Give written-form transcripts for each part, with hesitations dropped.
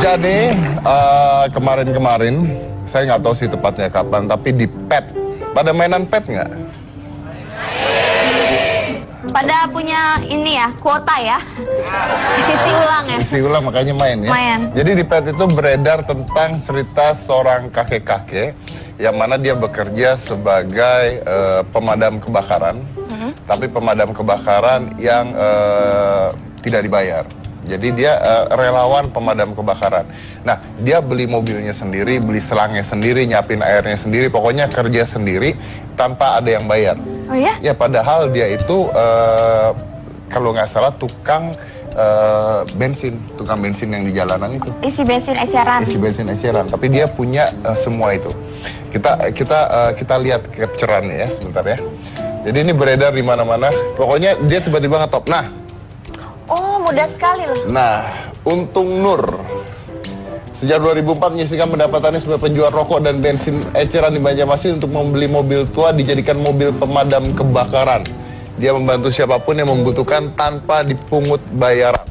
Jadi kemarin-kemarin, saya nggak tahu sih tepatnya kapan, tapi di pet, pada mainan pet nggak? Pada punya ini ya, kuota ya? Isi ulang ya? Isi ulang makanya main ya? Main. Jadi di pet itu beredar tentang cerita seorang kakek-kakek yang mana dia bekerja sebagai pemadam kebakaran, tapi pemadam kebakaran yang tidak dibayar. Jadi dia relawan pemadam kebakaran. Nah, dia beli mobilnya sendiri, beli selangnya sendiri, nyiapin airnya sendiri, pokoknya kerja sendiri tanpa ada yang bayar. Oh ya? Ya, padahal dia itu kalau nggak salah tukang bensin yang di jalanan itu. Isi bensin eceran. Isi bensin eceran, tapi dia punya semua itu. Kita lihat capture-annya ya sebentar ya. Jadi ini beredar di mana-mana. Pokoknya dia tiba-tiba ngetop. Nah, oh, mudah sekali loh. Nah, Untung Nur sejak 2004 menyisihkan pendapatannya sebagai penjual rokok dan bensin eceran di Banjarmasin untuk membeli mobil tua dijadikan mobil pemadam kebakaran. Dia membantu siapapun yang membutuhkan tanpa dipungut bayaran.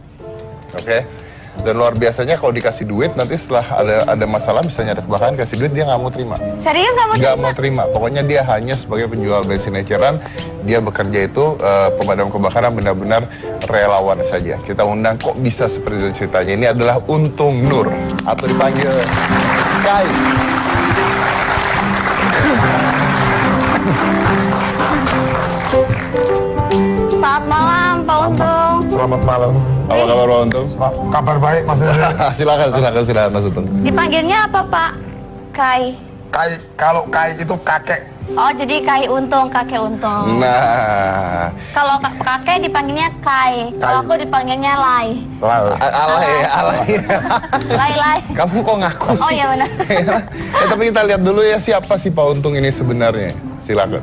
Oke? Dan luar biasanya kalau dikasih duit, nanti setelah ada masalah, misalnya ada kebakaran, kasih duit, dia nggak mau terima. Serius nggak mau terima? Nggak mau terima. Pokoknya dia hanya sebagai penjual bensin eceran, dia bekerja itu pemadam kebakaran benar-benar relawan saja. Kita undang, kok bisa seperti itu ceritanya. Ini adalah Untung Nur, atau dipanggil Kai. Selamat malam, Pak Untung. Selamat malam. Apa kabar Pak Untung? Kabar baik Mas Untung. silakan Mas Untung. Dipanggilnya apa Pak? Kai. Kalau Kai itu kakek. Oh, jadi Kai Untung, kakek Untung. Nah, Kalau kakek dipanggilnya Kai. Kalau aku dipanggilnya Lai. alay. Lai. Kamu kok ngaku sih? Oh iya benar. Tapi kita lihat dulu ya siapa sih Pak Untung ini sebenarnya. Silakan.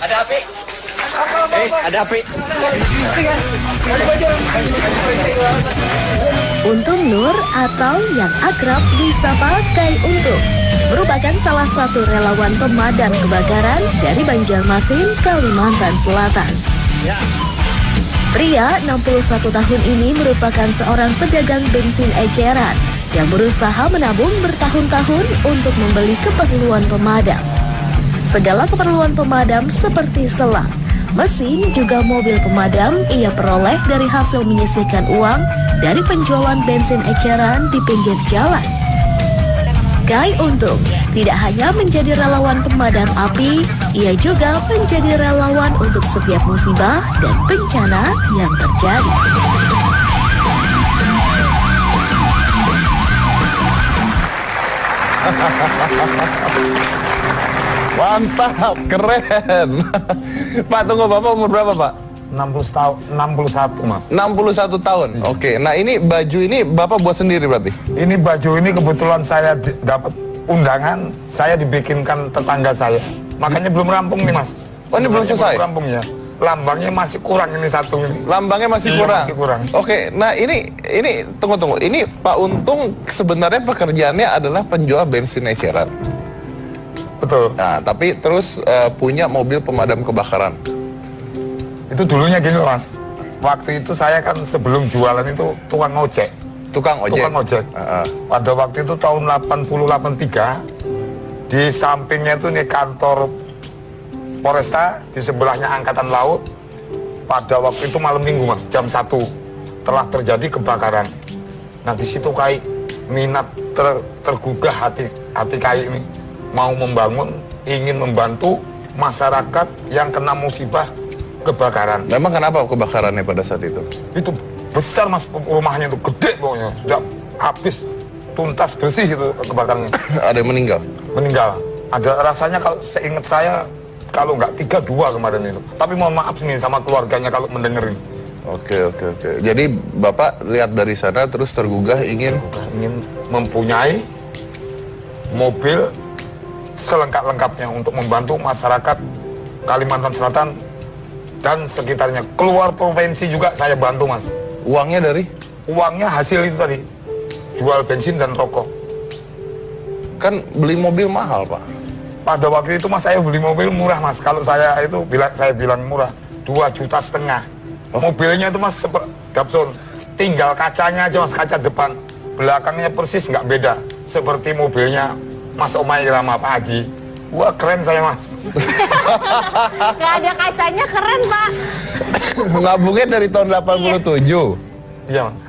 Ada api? Ada api. Untung Nur atau yang akrab disapa Kai Untung merupakan salah satu relawan pemadam kebakaran dari Banjarmasin, Kalimantan Selatan. Pria 61 tahun ini merupakan seorang pedagang bensin eceran yang berusaha menabung bertahun-tahun untuk membeli keperluan pemadam. Segala keperluan pemadam seperti selang, mesin, juga mobil pemadam ia peroleh dari hasil menyisihkan uang dari penjualan bensin eceran di pinggir jalan. Kai Untung tidak hanya menjadi relawan pemadam api, ia juga menjadi relawan untuk setiap musibah dan bencana yang terjadi. Mantap, keren. Pak, tunggu, Bapak umur berapa, Pak? 61 Mas. 61 tahun. Oke. Nah, ini baju ini Bapak buat sendiri berarti? Ini baju ini kebetulan saya dapat undangan, saya dibikinkan tetangga saya. Makanya belum rampung nih Mas. Oh, ini belum selesai? Belum rampung ya. Lambangnya masih kurang ini satu ini. Lambangnya masih Iya, kurang. masih kurang. Oke. Nah, ini tunggu. Ini Pak Untung sebenarnya pekerjaannya adalah penjual bensin eceran. Betul. Nah, tapi terus punya mobil pemadam kebakaran. Itu dulunya gini loh Mas. Waktu itu saya kan sebelum jualan itu tukang ojek. Tukang ojek. Pada waktu itu tahun 80-83 di sampingnya itu nih kantor Polresta, di sebelahnya Angkatan Laut. Pada waktu itu malam minggu Mas, jam 1 telah terjadi kebakaran. Nah di situ Kai minat tergugah hati Kai ini mau membangun, ingin membantu masyarakat yang kena musibah kebakaran. Memang kenapa kebakarannya pada saat itu? Itu besar Mas, rumahnya itu gede pokoknya, sudah habis tuntas bersih itu kebakarannya. Ada yang meninggal? Meninggal. Ada rasanya kalau seingat saya kalau nggak 3-2 kemarin itu. Tapi mohon maaf nih sama keluarganya kalau mendengerin. Oke. Jadi Bapak lihat dari sana terus tergugah ingin mempunyai mobil selengkap-lengkapnya untuk membantu masyarakat Kalimantan Selatan dan sekitarnya. Keluar provinsi juga saya bantu Mas. Uangnya dari? Uangnya hasil itu tadi, jual bensin dan rokok. Kan beli mobil mahal Pak. Pada waktu itu Mas saya beli mobil murah Mas. Kalau saya bilang murah, 2,5 juta. Mobilnya itu Mas Datsun tinggal kacanya aja mas, kaca depan. Belakangnya persis nggak beda. Seperti mobilnya Mas Omay sama Pak Haji. Wah keren saya mas. Gak ada kacanya, keren Pak. Ngabungnya dari tahun 87. Iya mas.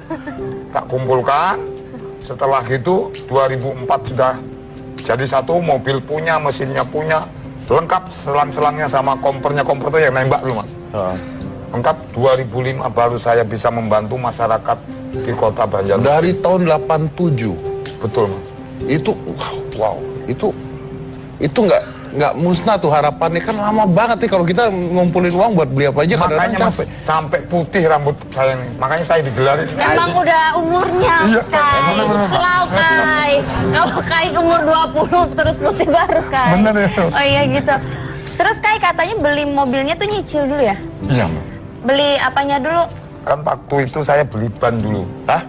Tak kumpulkan. Setelah gitu 2004 sudah jadi satu, mobil punya, mesinnya punya, lengkap selang-selangnya sama kompornya. Kompor itu yang nembak dulu mas. Lengkap. 2005 baru saya bisa membantu masyarakat di kota Banjarmasin. Dari tahun 87. Betul mas. Itu wow, itu nggak musnah tuh harapannya, kan lama banget nih kalau kita ngumpulin uang buat beli apa aja. Makanya mas, sampai putih rambut saya nih. Makanya saya digelarin. Emang udah umurnya, Iya, Kai. Selalu Kai. Kalau Kai umur 20 terus putih baru Kai. Bener ya. Oh iya gitu. Terus Kai katanya beli mobilnya tuh nyicil dulu ya? Iya mas. Beli apanya dulu? Kan waktu itu saya beli ban dulu. Hah?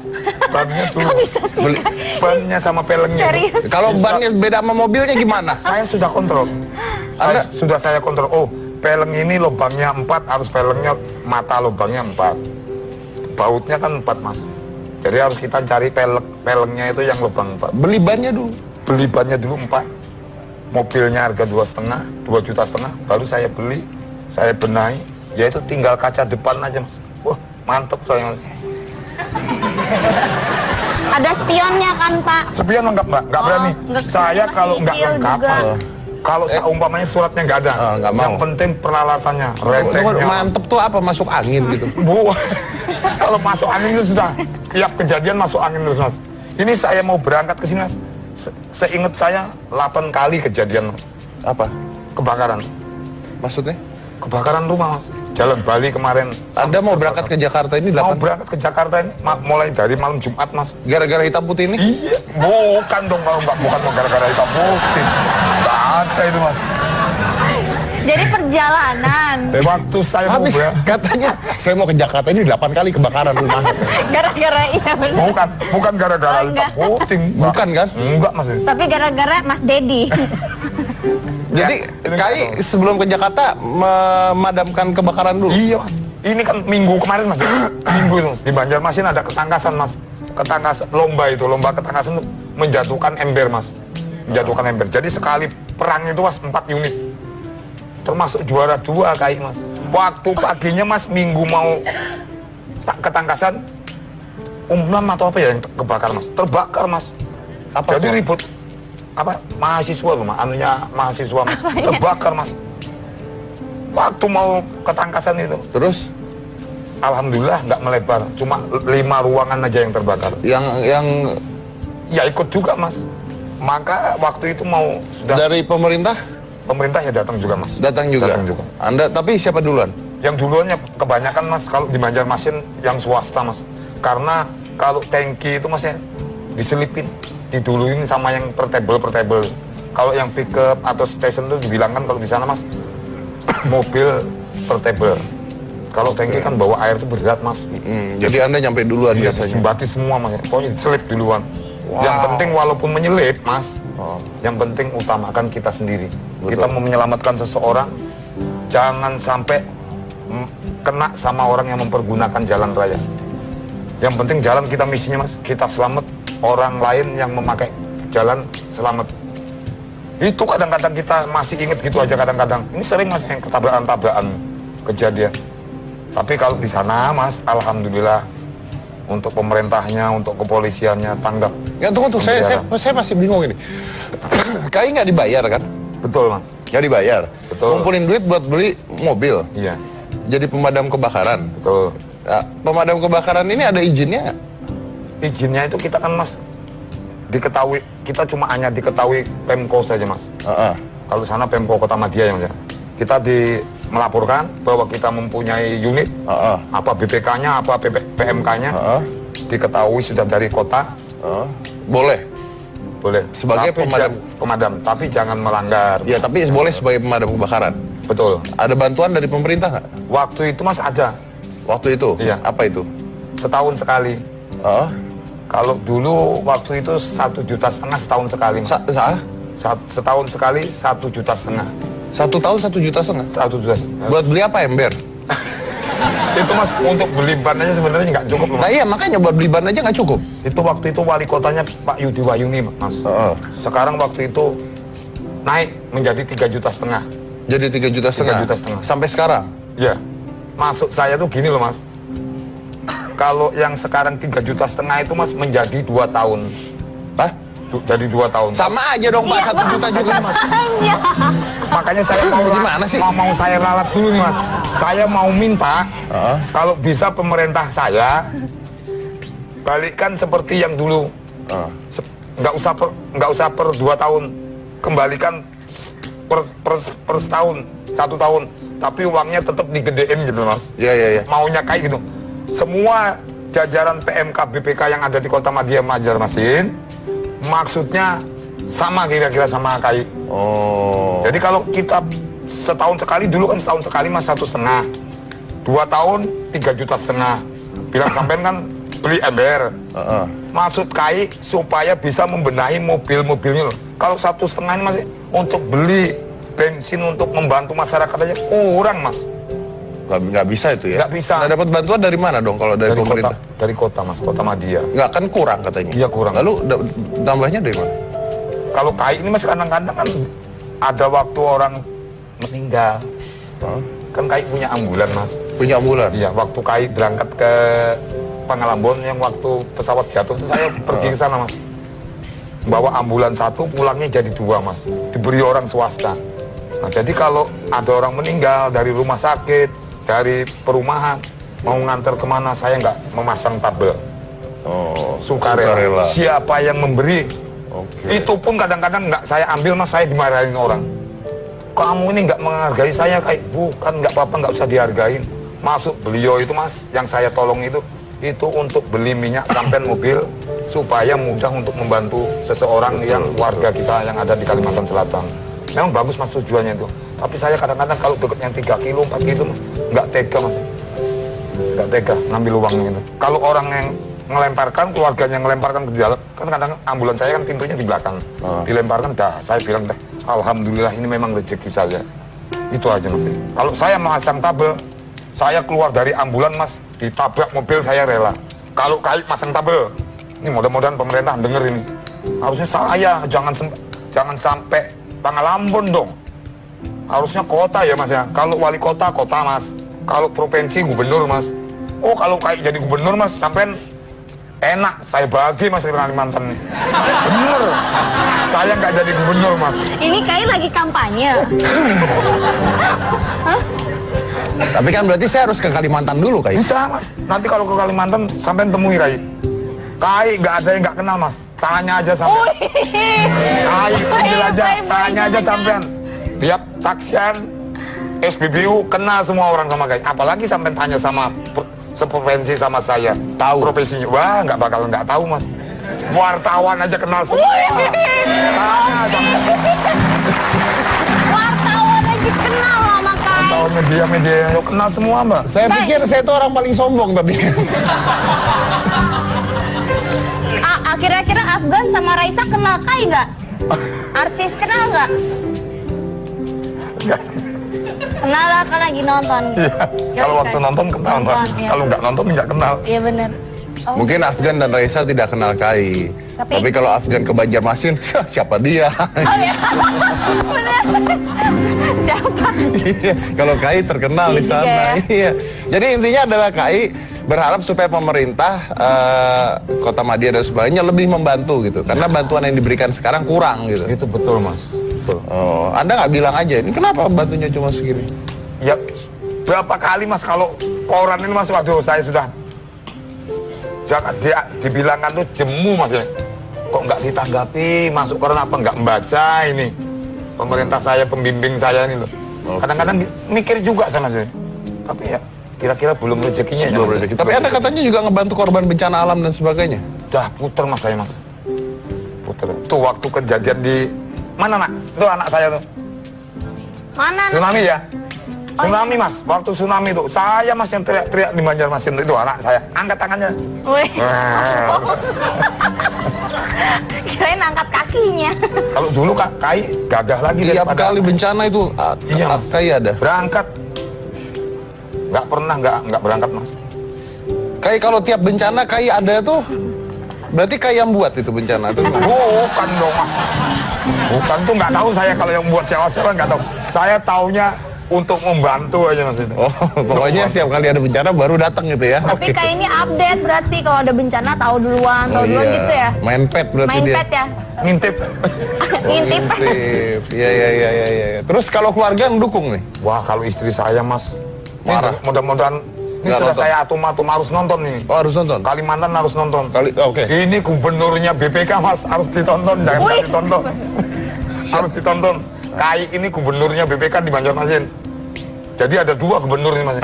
Bannya dulu. Kok bisa sih, Beli Kai? Bannya sama pelengnya. Serius? kalau bannya beda sama mobilnya gimana? Saya sudah kontrol. Sudah saya kontrol. Oh, peleng ini lubangnya 4, harus pelengnya mata lubangnya 4. Bautnya kan 4 mas. Jadi harus kita cari pelengnya itu yang lubang 4. Beli bannya dulu. Beli bannya dulu 4. Mobilnya harga 2,5, 2,5 juta, baru saya beli, saya benahi. Ya itu tinggal kaca depan aja mas. Wah mantep saya. Ada spionnya kan Pak? Spion lengkap mbak, nggak Oh, berani. nggak, Saya masih kalau nggak nyicil lengkap, juga. kalau seumpamanya suratnya nggak ada, nggak mau. yang penting peralatannya, Tunggu, reteknya. mantep tuh apa, masuk angin gitu? Bu, kalau masuk angin itu sudah tiap kejadian masuk angin terus mas. Ini saya mau berangkat ke sini mas. Seingat saya 8 kali kejadian mas. Apa? Kebakaran. Maksudnya? Kebakaran rumah mas. Jalan Bali kemarin. Anda mau berangkat ke Jakarta ini Mau 8? berangkat ke Jakarta ini mulai dari malam Jumat mas. Gara-gara hitam putih ini? Iya, bukan dong kalau mbak, bukan gara-gara hitam putih. Nggak ada itu mas. Jadi perjalanan. Waktu saya mau Habis katanya saya mau ke Jakarta ini 8 kali kebakaran rumah. Gara-gara iya bener. Bukan gara-gara Oh, hitam enggak. putih. Bukan kan? Enggak mas. Tapi gara-gara Mas Dedi. Jadi Ya, Kai sebelum ke Jakarta memadamkan kebakaran dulu? Iya, ini kan minggu kemarin mas. Minggu itu di Banjarmasin ada ketangkasan mas. Ketangkasan lomba itu, lomba ketangkasan itu menjatuhkan ember mas. Menjatuhkan ember. Jadi sekali perang itu mas 4 unit. Termasuk juara 2 Kai mas. Waktu paginya mas minggu mau ketangkasan, atau apa ya yang kebakar mas? Terbakar mas. Apa Jadi tuh? ribut. Apa mahasiswa loh mas, anunya mahasiswa mas, terbakar mas. Waktu mau ketangkasan itu, Terus alhamdulillah nggak melebar, cuma 5 ruangan aja yang terbakar. yang Ya ikut juga mas. Maka waktu itu mau sudah dari pemerintah pemerintah ya datang juga mas. datang juga. Datang juga. Anda tapi siapa duluan? Yang duluannya kebanyakan mas kalau di Banjarmasin yang swasta mas. Karena kalau tangki itu mas ya diselipin, diduluin sama yang portable. Kalau yang pickup atau station itu dibilangkan kalau di sana mas mobil portable. Kalau tangki kan bawa air itu berat mas. Jadi Anda nyampe duluan Iya, biasanya. disembati semua mas. Pokoknya diselip duluan. Yang penting walaupun menyelip mas, yang penting utamakan kita sendiri. Betul. Kita mau menyelamatkan seseorang, jangan sampai kena sama orang yang mempergunakan jalan raya. Yang penting jalan kita misinya mas, kita selamat, orang lain yang memakai jalan selamat. Itu kadang-kadang kita masih ingat gitu aja kadang-kadang. Ini sering mas yang ketabrakan-tabrakan kejadian. Tapi kalau di sana mas, alhamdulillah untuk pemerintahnya, untuk kepolisiannya tanggap. Ya tunggu, saya masih bingung ini. Kai nggak dibayar kan? Betul mas. Nggak dibayar. Betul. Ngumpulin duit buat beli mobil. Iya, Jadi pemadam kebakaran. betul. Ya, pemadam kebakaran ini ada izinnya nggak? Izinnya itu kita kan mas diketahui, kita cuma hanya diketahui Pemko saja mas. Kalau sana Pemko Kota Madia yang mas. Kita melaporkan bahwa kita mempunyai unit, apa BPK-nya, apa PMK-nya, diketahui sudah dari kota, Boleh. boleh. Sebagai Tapi pemadam, tapi jangan melanggar. Ya tapi boleh sebagai pemadam kebakaran. Betul. Ada bantuan dari pemerintah nggak? Waktu itu mas ada, Waktu itu? Iya. Apa itu? setahun sekali. Oh, Kalau dulu waktu itu 1,5 juta setahun sekali mas. Setahun sekali 1,5 juta. 1 tahun 1,5 juta. 1 juta. Buat beli apa ember? Itu mas, untuk beli ban aja sebenarnya nggak cukup loh, Nah mas. iya, makanya buat beli ban aja nggak cukup. Itu waktu itu wali kotanya Pak Yudi Wayuni, mas. Sekarang waktu itu naik menjadi 3,5 juta. Jadi 3,5 juta. 3,5 juta. Sampai sekarang. Ya, maksud saya tuh gini loh, mas. Kalau yang sekarang 3,5 juta itu mas menjadi 2 tahun. Hah? Jadi 2 tahun. Sama aja dong Pak, 1 juta juga Mas. Iya. Makanya saya mau Gimana sih? mau saya ralat dulu nih mas. Saya mau minta kalau bisa pemerintah saya balikkan seperti yang dulu. Nggak usah per 2 tahun, kembalikan per setahun, 1 tahun. Tapi uangnya tetap digedein gitu mas. Iya. Maunya kayak gitu. Semua jajaran PMK BPK yang ada di Kota Madia Banjarmasin maksudnya sama kira-kira sama KAI. Oh. Jadi kalau kita setahun sekali, dulu kan setahun sekali mas 1,5, 2 tahun 3,5 juta. Bilang sampean kan beli ember. Maksud KAI supaya bisa membenahi mobil-mobilnya loh. Kalau 1,5 ini masih untuk beli bensin untuk membantu masyarakat aja kurang mas. Nggak bisa itu ya? Nggak bisa. Nah, dapat bantuan dari mana dong kalau dari pemerintah? Dari kota mas, Kota Madia. Nggak, kan kurang katanya. Iya, kurang. Lalu tambahnya dari mana? Kalau KAI ini mas kadang-kadang kan ada waktu orang meninggal. Kan KAI punya ambulan mas. Punya ambulan? Iya, waktu KAI berangkat ke Pangalambon yang waktu pesawat jatuh itu saya pergi ke sana mas. Bawa ambulan 1, pulangnya jadi 2 mas. Diberi orang swasta. Nah jadi kalau ada orang meninggal dari rumah sakit, dari perumahan, mau nganter kemana, saya nggak memasang tabel. Sukarela. Siapa yang memberi, itu pun kadang-kadang nggak saya ambil mas, saya dimarahin orang. Kamu ini nggak menghargai saya, kayak bukan, nggak apa-apa, nggak usah dihargain. Masuk beliau itu mas, yang saya tolong itu untuk beli minyak sampai mobil supaya mudah untuk membantu seseorang yang warga kita yang ada di Kalimantan Selatan. Memang bagus mas tujuannya itu. Tapi saya kadang-kadang kalau deketnya 3 kilo, 4 kilo, nggak tega mas. Nggak tega ngambil uangnya itu. Kalau orang yang ngelemparkan, keluarganya ngelemparkan ke dalam, kan kadang ambulan saya kan pintunya di belakang. Dilemparkan, dah saya bilang dah, alhamdulillah ini memang rezeki saya. Itu aja mas. Kalau saya masang tabel, saya keluar dari ambulan mas, ditabrak mobil saya rela. Kalau KAI masang tabel, ini mudah-mudahan pemerintah denger ini. Harusnya saya jangan sampai Pangalambon dong. Harusnya kota ya mas ya. Kalau wali kota, kota mas. Kalau provinsi, gubernur mas. Oh kalau KAI jadi gubernur mas, sampai enak. Saya bagi mas ke Kalimantan nih. Bener. Saya nggak jadi gubernur mas. Ini KAI lagi kampanye. Tapi kan berarti saya harus ke Kalimantan dulu Kak. Bisa mas. Nanti kalau ke Kalimantan sampai temui KAI. KAI nggak ada yang nggak kenal mas. Tanya aja sampai. KAI panggil aja, tanya aja sampean. Tiap taksian, SPBU kenal semua orang sama KAI. Apalagi sampai tanya sama seprovinsi sama saya. Tahu profesinya. Wah nggak bakal nggak tahu mas. Wartawan aja kenal semua. Wartawan aja kenal sama KAI. Tahu media-media yuk kenal semua mbak. Saya pikir saya itu orang paling sombong tadi. Kira-kira Afgan sama Raisa kenal KAI nggak? Artis kenal nggak? Kenal lah kalau lagi nonton. Iya. Kalau waktu nonton kenal mbak. Iya. Kalau nggak nonton nggak kenal. Iya bener. Oh. Mungkin Afgan dan Raisa tidak kenal KAI. Tapi kalau Afgan ke Banjarmasin, siapa dia? Oh ya. Bener. Siapa? Iya, kalau KAI terkenal di Iya sana. juga ya. Iya. Jadi intinya adalah KAI berharap supaya pemerintah Kota Madia dan sebagainya lebih membantu gitu. Karena bantuan yang diberikan sekarang kurang gitu. Itu betul mas. Betul. Oh, Anda nggak bilang aja ini kenapa bantunya cuma segini? Ya berapa kali mas kalau koran ini mas, waduh saya sudah jangan dibilangkan tuh jemu mas ya. Kok nggak ditanggapi, masuk koran apa nggak membaca ini. Pemerintah saya, pembimbing saya ini loh. Kadang-kadang mikir juga sama saya. Tapi ya kira-kira belum rezekinya. Belum rezeki. Tapi Anda katanya juga ngebantu korban bencana alam dan sebagainya. Dah puter mas saya mas. Puter. Tuh waktu kejadian di mana nak? Itu anak saya tuh. Mana? Tsunami ya? Tsunami mas, waktu tsunami itu saya mas yang teriak-teriak di Banjarmasin itu anak saya, angkat tangannya. Wih. Kirain angkat kakinya. Kalau dulu kak KAI gagah lagi Tiap daripada kali bencana itu Iya. KAI ada. berangkat Nggak pernah nggak berangkat mas. Kayak kalau tiap bencana kayak ada tuh, berarti kayak yang buat itu bencana tuh. Bukan dong mas. Bukan tuh nggak tahu saya kalau yang buat sewa-sewa nggak tahu. Saya taunya untuk membantu aja mas itu. Oh, pokoknya setiap kali ada bencana baru datang gitu ya. Tapi kayak ini update berarti kalau ada bencana tahu duluan gitu ya. Main pet berarti Main dia. pet ya. Ngintip. Ngintip. Ngintip. Iya. Terus kalau keluarga mendukung nih? Wah kalau istri saya mas Marah. Mudah-mudahan ini Nggak sudah nonton. saya atum-atum harus nonton ini. Oh, harus nonton. Kalimantan harus nonton. Oke. Ini gubernurnya BPK mas harus ditonton, jangan nggak ditonton. Harus ditonton. Kai ini gubernurnya BPK di Banjarmasin. Jadi ada 2 gubernur ini mas.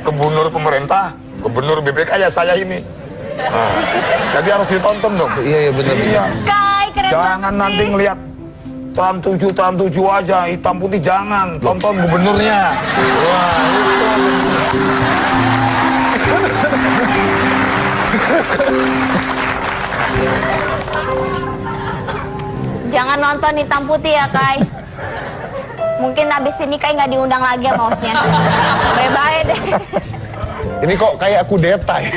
Gubernur pemerintah, gubernur BPK ya saya ini. Nah, jadi harus ditonton dong. Iya benar. Iya. Kai, keren Jangan banget nanti sih. ngelihat Trans 7 aja, hitam putih jangan. Tonton gubernurnya. Wah, Jangan nonton hitam putih ya, Kai. Mungkin abis ini Kai nggak diundang lagi ya mausnya. Bye-bye deh. Ini kok kayak kudeta ya.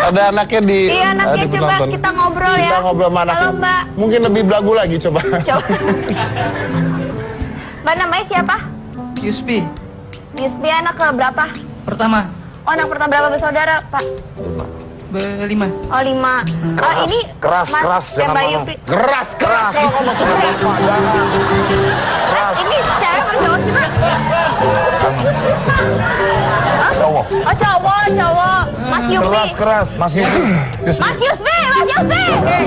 Ada anaknya di. Iya, anaknya di coba penonton. kita ngobrol ya. Kita ngobrol sama anaknya. Halo, Mbak. Mungkin lebih belagu lagi coba. Coba. Mbak namanya siapa? Yuspi, Yusbi anak ke berapa? pertama, Oh, anak pertama berapa bersaudara, Pak? berlima. Oh, 5. Keras, Ini keras, Mas keras, dan jangan Mbak ngomong. Yusbi. Keras. Kalau ngomong ke bapak, jangan. Ini cewek apa cowok sih, Pak? cowok. Oh, cowok. Mas Yusbi. Keras, Mas Yusbi. Mas Yusbi.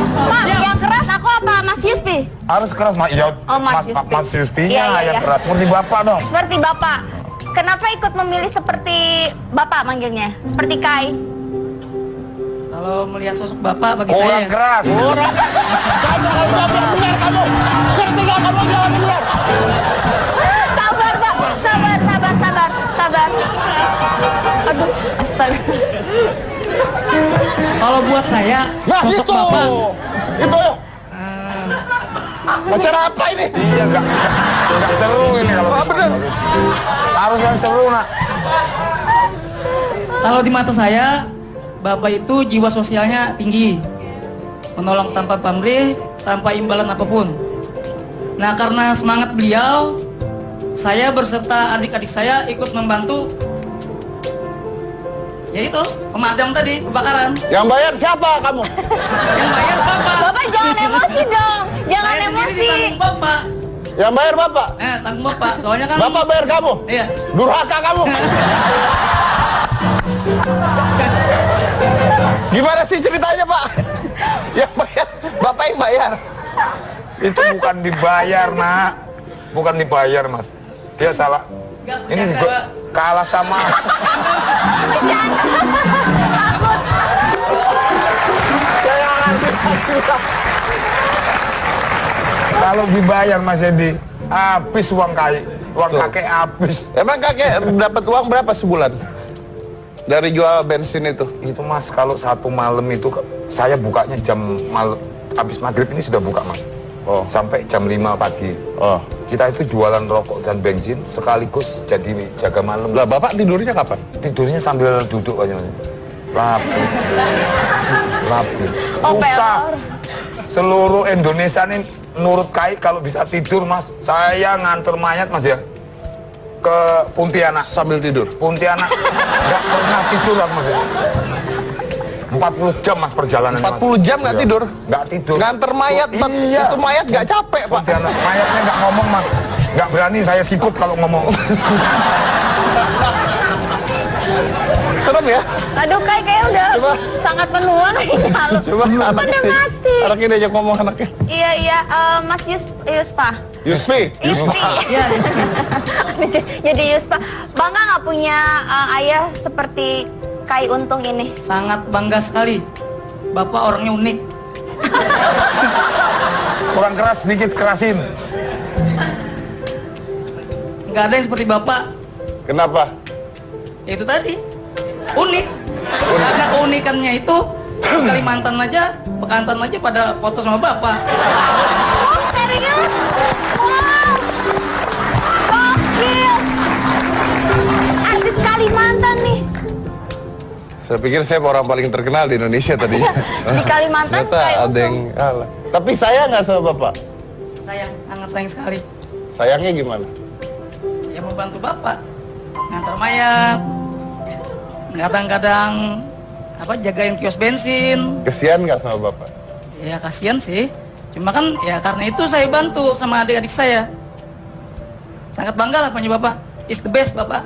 Pak, yang keras aku apa? Mas Yusbi? Harus keras, Mas. Ya, Oh, Mas Yusbi. Mas Yusbinya Iya, iya, yang iya. keras. Seperti Bapak dong. Seperti Bapak. Kenapa ikut memilih seperti Bapak manggilnya? Seperti Kai. Kalau melihat sosok bapak bagi Orang saya, keras. Sabar, Pak. Sabar. Aduh, astaga. kalau buat saya Nah sosok itu. bapak, Itu. Acara apa ini? Iya, enggak seru ini kalau Ah, bener. harus yang seru, nak. kalau di mata saya, bapak itu jiwa sosialnya tinggi, menolong tanpa pamrih, tanpa imbalan apapun. Nah karena semangat beliau, saya berserta adik-adik saya ikut membantu. Yaitu pemadam tadi kebakaran. Yang bayar siapa kamu? Yang bayar bapak. Bapak jangan emosi dong. Jangan Saya sendiri emosi. ditanggung bapak. Yang bayar bapak? Tanggung bapak. Soalnya kan. Bapak bayar kamu? Iya. Durhaka kamu. Gimana sih ceritanya Pak? Yang bayar, bapak yang bayar. Itu bukan dibayar, nak. Bukan dibayar, Mas. Dia salah. Nggak, Ini nggak, juga Pak. kalah sama. Kalau dibayar, Mas Edi, habis uang uang Tuh. kakek habis. Emang kakek dapat uang berapa sebulan? Dari jual bensin itu? Itu Mas, kalau satu malam itu saya bukanya habis maghrib ini sudah buka, Mas. Oh. Sampai jam 5 pagi. Oh. Kita itu jualan rokok dan bensin sekaligus jadi jaga malam. Lah bapak tidurnya kapan? Tidurnya sambil duduk aja, Mas. Rapi. Oh, Susah. pelor. Seluruh Indonesia nih menurut Kai kalau bisa tidur, Mas. Saya nganter mayat, Mas, ya. Ke Pontianak. Sambil tidur? Pontianak nggak pernah tidur, Mas. 40 jam, Mas, perjalanan. 40 jam nggak tidur? Nggak tidur. Nganter mayat, Iya. itu mayat nggak capek Pak? Pontianak. Mayatnya nggak ngomong, Mas. Nggak berani saya sikut kalau ngomong. Serem ya? Aduh, kayaknya udah Coba. sangat menua nih. Halo. Coba Udah anaknya, mati. anaknya diajak ngomong anaknya. Iya, Mas Yuspa. Yusfi? Yuspi. Jadi Yuspa. Bangga nggak punya ayah seperti Kai Untung ini? Sangat bangga sekali. Bapak orangnya unik. Kurang keras, sedikit kerasin. Nggak ada yang seperti bapak. Kenapa? Ya itu tadi. Unik. Karena keunikannya itu di Kalimantan aja, Bekantan aja pada foto sama bapak. Oh, serius? Wow. Gokil. Saya pikir saya orang paling terkenal di Indonesia tadinya. Di Kalimantan Ternyata kayak ada yang kalah. Tapi saya nggak sama Bapak. Sayang, sangat sayang sekali. Sayangnya gimana? Ya membantu bapak, ngantar mayat, kadang-kadang jagain kios bensin. Kesian nggak sama Bapak? Ya kasihan sih. Cuma kan ya karena itu saya bantu sama adik-adik saya. Sangat bangga lah punya bapak. Is the best bapak.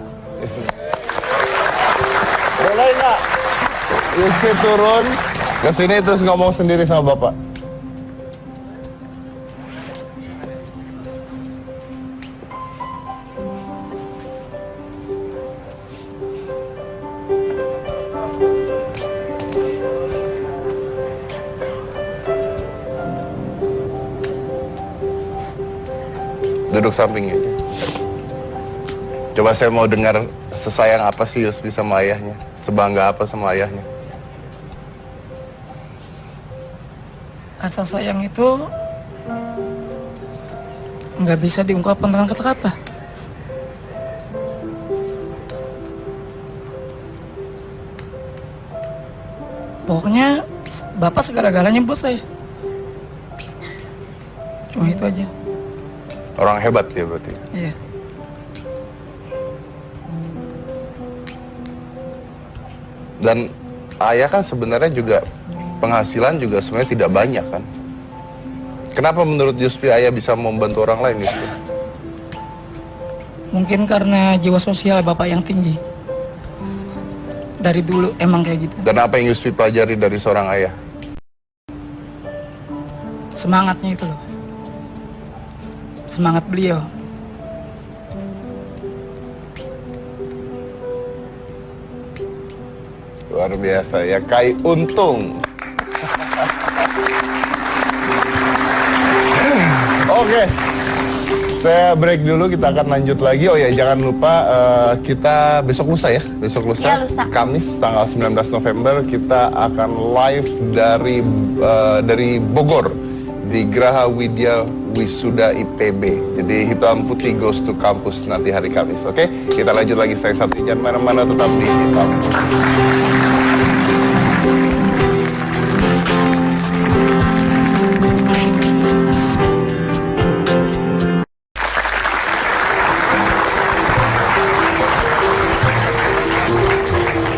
Boleh nggak? Rizky turun ke sini terus ngomong sendiri sama Bapak. Duduk sampingnya. Coba saya mau dengar sesayang apa sih Yusbi sama ayahnya, sebangga apa sama ayahnya. Rasa sayang itu nggak bisa diungkapkan dengan kata-kata. Pokoknya bapak segala-galanya buat saya. Cuma itu aja. Orang hebat ya berarti. Iya. Dan ayah kan sebenarnya juga penghasilan juga sebenarnya tidak banyak kan. Kenapa menurut Yuspi ayah bisa membantu orang lain Yuspi? Mungkin karena jiwa sosial bapak yang tinggi. Dari dulu emang kayak gitu. Dan apa yang Yuspi pelajari dari seorang ayah? Semangatnya itu loh, Mas. Semangat beliau. Luar biasa ya, Kai Untung. Oke, saya break dulu, kita akan lanjut lagi. Oh ya, jangan lupa kita besok lusa ya, besok lusa, Iya, lusa. Kamis tanggal 19 November kita akan live dari Bogor di Graha Widya Wisuda IPB. Jadi Hitam Putih Goes to Campus nanti hari Kamis. Oke, kita lanjut lagi setelah satu. Jangan mana-mana, tetap di Hitam Putih.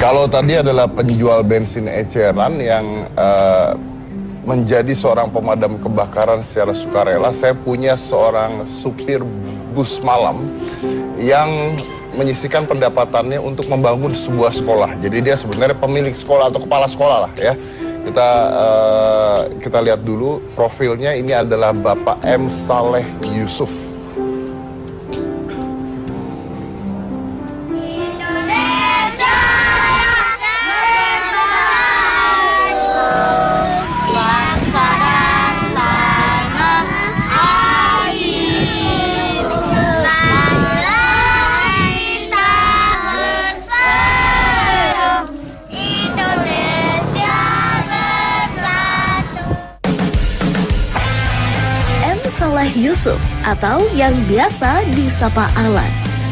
Kalau tadi adalah penjual bensin eceran yang menjadi seorang pemadam kebakaran secara sukarela, saya punya seorang supir bus malam yang menyisihkan pendapatannya untuk membangun sebuah sekolah. Jadi dia sebenarnya pemilik sekolah atau kepala sekolah lah ya. Kita lihat dulu profilnya. Ini adalah Bapak M. Saleh Yusuf. Yusuf atau yang biasa disapa Alan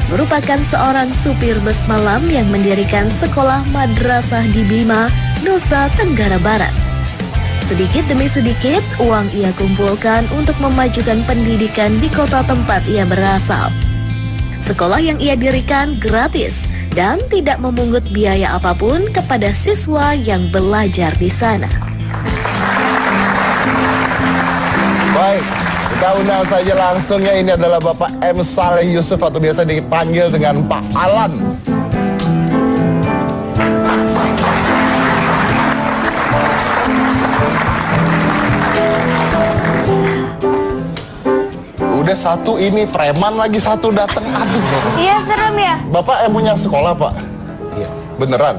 merupakan seorang supir bus malam yang mendirikan sekolah madrasah di Bima, Nusa Tenggara Barat. Sedikit demi sedikit, uang ia kumpulkan untuk memajukan pendidikan di kota tempat ia berasal. Sekolah yang ia dirikan gratis dan tidak memungut biaya apapun kepada siswa yang belajar di sana. Baik, kita undang saja langsung ya. Ini adalah Bapak M. Saleh Yusuf atau biasa dipanggil dengan Pak Alan. Udah satu ini preman, lagi satu datang. Aduh. Iya, serem ya. Bapak yang punya sekolah, Pak? Iya. Beneran?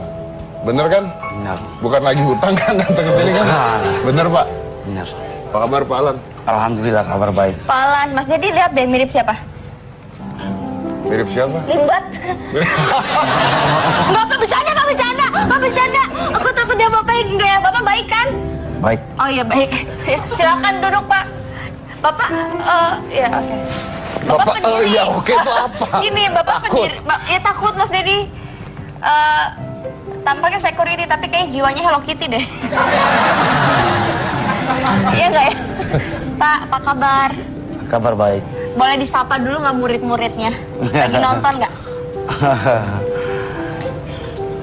Bener kan? Benar. Bukan lagi hutang kan datang ke sini kan? Bener, Pak? Benar. Apa kabar Pak Alan? Alhamdulillah kabar baik. Pak Alan, Mas Dedi lihat deh mirip siapa? Mirip siapa? Limbat. Enggak, Pak bercanda, Pak bercanda. Pak bercanda. Aku takut dia bapain. Enggak ya, Bapak baik kan? Baik. Oh iya baik. Ya, silakan duduk Pak. Bapak, ya oke. Bapak, pendiri. ya oke itu apa? Gini, Bapak Takut. pendiri. Ya takut Mas Dedi. tampaknya security tapi kayak jiwanya Hello Kitty deh. Iya nggak ya? Pak, apa kabar? Kabar baik. Boleh disapa dulu nggak murid-muridnya? Lagi nonton nggak?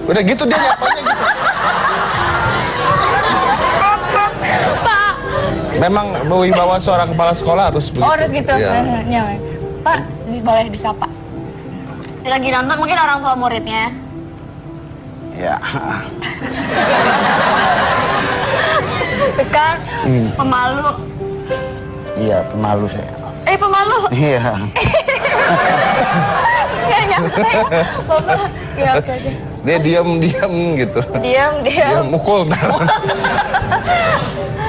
Udah gitu dia nyapanya gitu. Pak. Memang wibawa seorang kepala sekolah harus begitu. Oh, harus gitu. Iya. Pak, boleh disapa. Lagi nonton mungkin orang tua muridnya. Ya. Kan pemalu. Iya, pemalu saya. Pemalu. Iya. Nggak nyampe ya. Bapak. Ya, oke. Dia diam gitu. Diam. Dia mukul.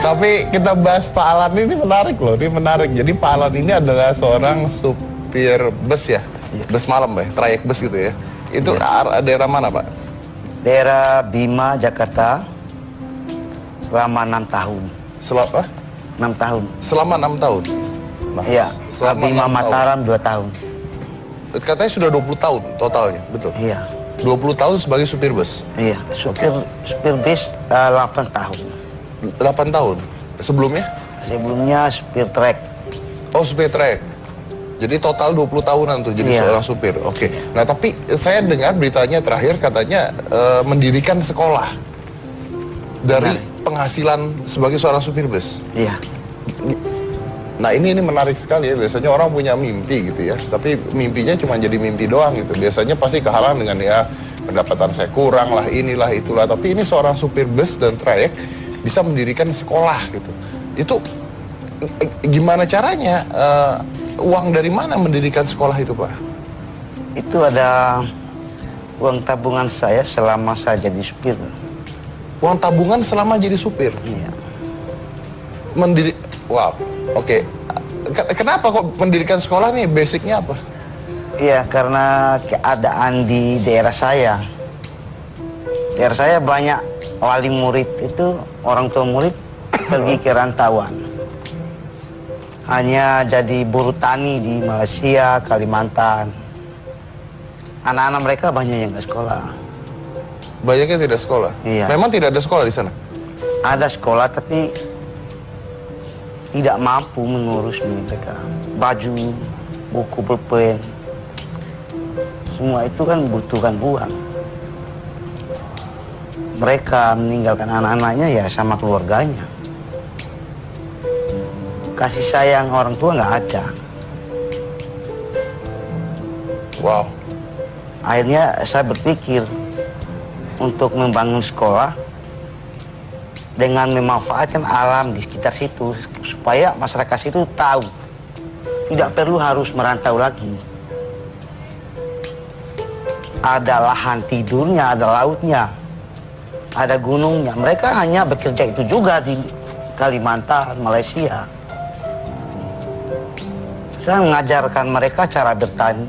Tapi kita bahas Pak Alan ini menarik loh. Ini menarik. Jadi Pak Alan ini adalah seorang supir bus ya. Bus malam ya, trayek bus gitu ya. Itu daerah mana Pak? Daerah Bima, Jakarta. Selama 6 tahun. 6 tahun. Selama 6 tahun? Nah, Iya, selama Bima 6 Mataram 2 tahun. Katanya sudah 20 tahun totalnya, betul? Iya. 20 tahun sebagai supir bus? Iya, supir bis 8 tahun. 8 tahun? Sebelumnya? Sebelumnya supir trek. Oh, supir trek. Jadi total 20 tahunan tuh jadi seorang supir. Oke. Nah, tapi saya dengar beritanya terakhir katanya mendirikan sekolah dari penghasilan sebagai seorang supir bus. Iya. Nah, ini menarik sekali ya. Biasanya orang punya mimpi gitu ya, tapi mimpinya cuma jadi mimpi doang gitu. Biasanya pasti kehalang dengan ya pendapatan saya kurang lah, inilah itulah. Tapi ini seorang supir bus dan trayek bisa mendirikan sekolah gitu. Itu gimana caranya? Uang dari mana mendirikan sekolah itu, Pak? Itu ada uang tabungan saya selama saya jadi supir. Uang tabungan selama jadi supir? Iya. Wow, oke. Kenapa kok mendirikan sekolah nih? Basicnya apa? Iya, karena keadaan di daerah saya. Daerah saya banyak wali murid itu, orang tua murid pergi ke rantauan. Hanya jadi buruh tani di Malaysia, Kalimantan. Anak-anak mereka banyak yang nggak sekolah. Banyaknya tidak sekolah? Iya. Memang tidak ada sekolah di sana? Ada sekolah tapi tidak mampu mengurus mereka. Baju, buku, pulpen, semua itu kan butuhkan uang. Mereka meninggalkan anak-anaknya ya sama keluarganya. Kasih sayang orang tua nggak ada. Wow. Akhirnya saya berpikir untuk membangun sekolah dengan memanfaatkan alam di sekitar situ supaya masyarakat situ tahu tidak perlu harus merantau lagi. Ada lahan tidurnya, ada lautnya, ada gunungnya. Mereka hanya bekerja itu juga di Kalimantan, Malaysia. Saya mengajarkan mereka cara bertani,